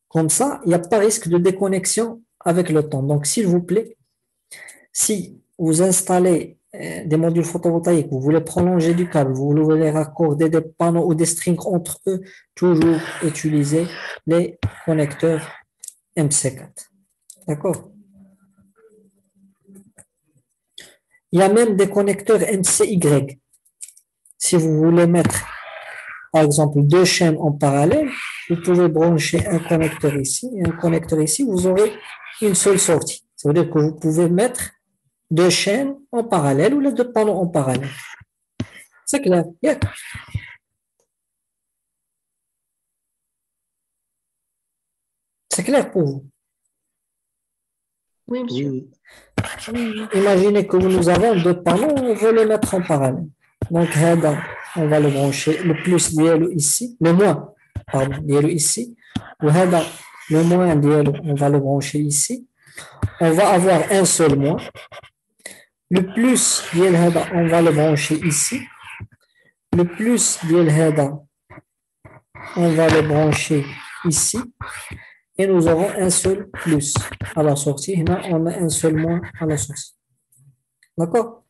Comme ça, il n'y a pas risque de déconnexion avec le temps. Donc, s'il vous plaît, si vous installez des modules photovoltaïques, vous voulez prolonger du câble, vous voulez raccorder des panneaux ou des strings entre eux, toujours utiliser les connecteurs MC4. D'accord? Il y a même des connecteurs MCY. Si vous voulez mettre, par exemple, deux chaînes en parallèle, vous pouvez brancher un connecteur ici et un connecteur ici, vous aurez une seule sortie. Ça veut dire que vous pouvez mettre deux chaînes en parallèle ou les deux panneaux en parallèle. C'est clair? Yeah. C'est clair pour vous? Oui, monsieur. Oui, Imaginez que nous avons deux panneaux, on veut les mettre en parallèle. Donc, on va le brancher, le plus dièle ici, le moins, pardon, dièle ici, ou le moins dièle, on va le brancher ici. On va avoir un seul moins. Le plus ديال هذا on va le brancher ici. Le plus ديال هذا on va le brancher ici. Et nous aurons un seul plus à la sortie. Là, on a un seul moins à la sortie. D'accord?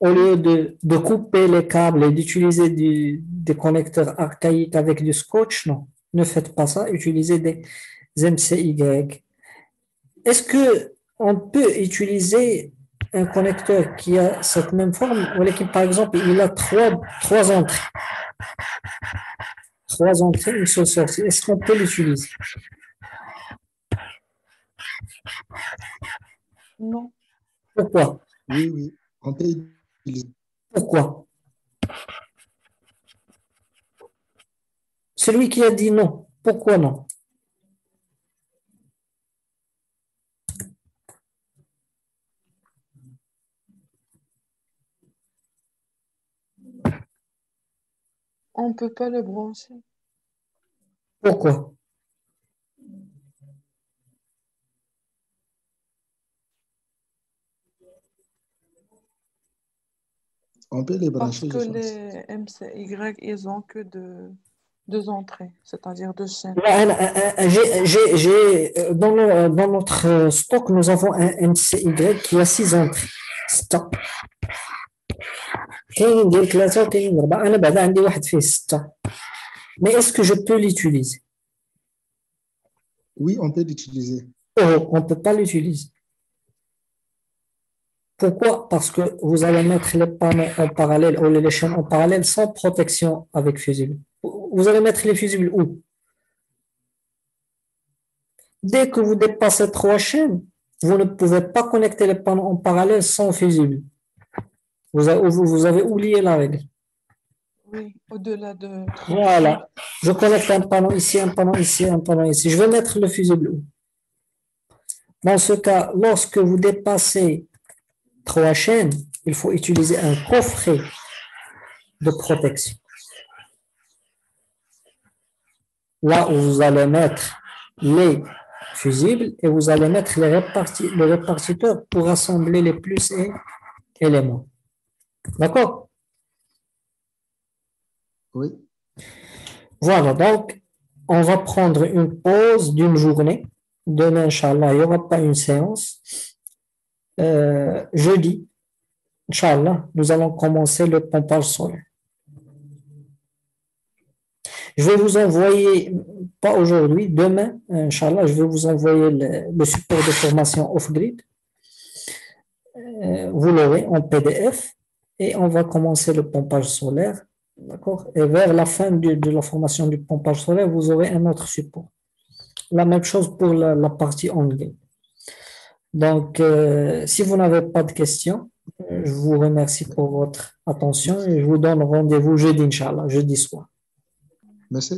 Au lieu de couper les câbles et d'utiliser des connecteurs archaïques avec du scotch, non. Ne faites pas ça. Utilisez des MCY. Est-ce qu'on peut utiliser un connecteur qui a cette même forme, ou qui, par exemple, il a trois entrées. 3 entrées, une seule sortie. Est-ce qu'on peut l'utiliser? Non. Pourquoi? Oui, oui, on peut utiliser. Pourquoi? Celui qui a dit non. Pourquoi non? On ne peut pas le brancher. Pourquoi? On peut les Parce brancher, que je pense. les MCY, ils ont que deux entrées, c'est-à-dire deux chaînes. Dans notre stock, nous avons un MCY qui a 6 entrées. Stop. كاين ديال 3 وكاين 4. أنا بعدا عندي واحد فيه 6. Mais est-ce que je peux l'utiliser? Oui, on peut l'utiliser. Oh, on ne peut pas l'utiliser. Pourquoi? Parce que vous allez mettre les panneaux en parallèle ou les chaînes en parallèle sans protection avec fusible. Vous allez mettre les fusibles où? Dès que vous dépassez 3 chaînes, vous ne pouvez pas connecter les panneaux en parallèle sans fusible. Vous avez oublié la règle. Oui, au-delà de 3. Voilà. Je connecte un panneau ici, un panneau ici, un panneau ici. Je vais mettre le fusible où? Dans ce cas, lorsque vous dépassez 3 chaînes, il faut utiliser un coffret de protection. Là où vous allez mettre les fusibles et vous allez mettre le répartiteur pour assembler les plus et les moins. D'accord? Oui, Voilà, donc on va prendre une pause d'une journée. Demain, Inch'Allah, il n'y aura pas une séance. Jeudi, Inch'Allah, nous allons commencer le pompage solaire. Je vais vous envoyer, pas aujourd'hui, demain, Inch'Allah, je vais vous envoyer le support de formation off-grid. Vous l'aurez en PDF et on va commencer le pompage solaire. D'accord? Et vers la fin de la formation du pompage solaire, vous aurez un autre support. La même chose pour la partie anglais. Donc, si vous n'avez pas de questions, je vous remercie pour votre attention et je vous donne rendez-vous jeudi, Inch'Allah, jeudi soir. merci.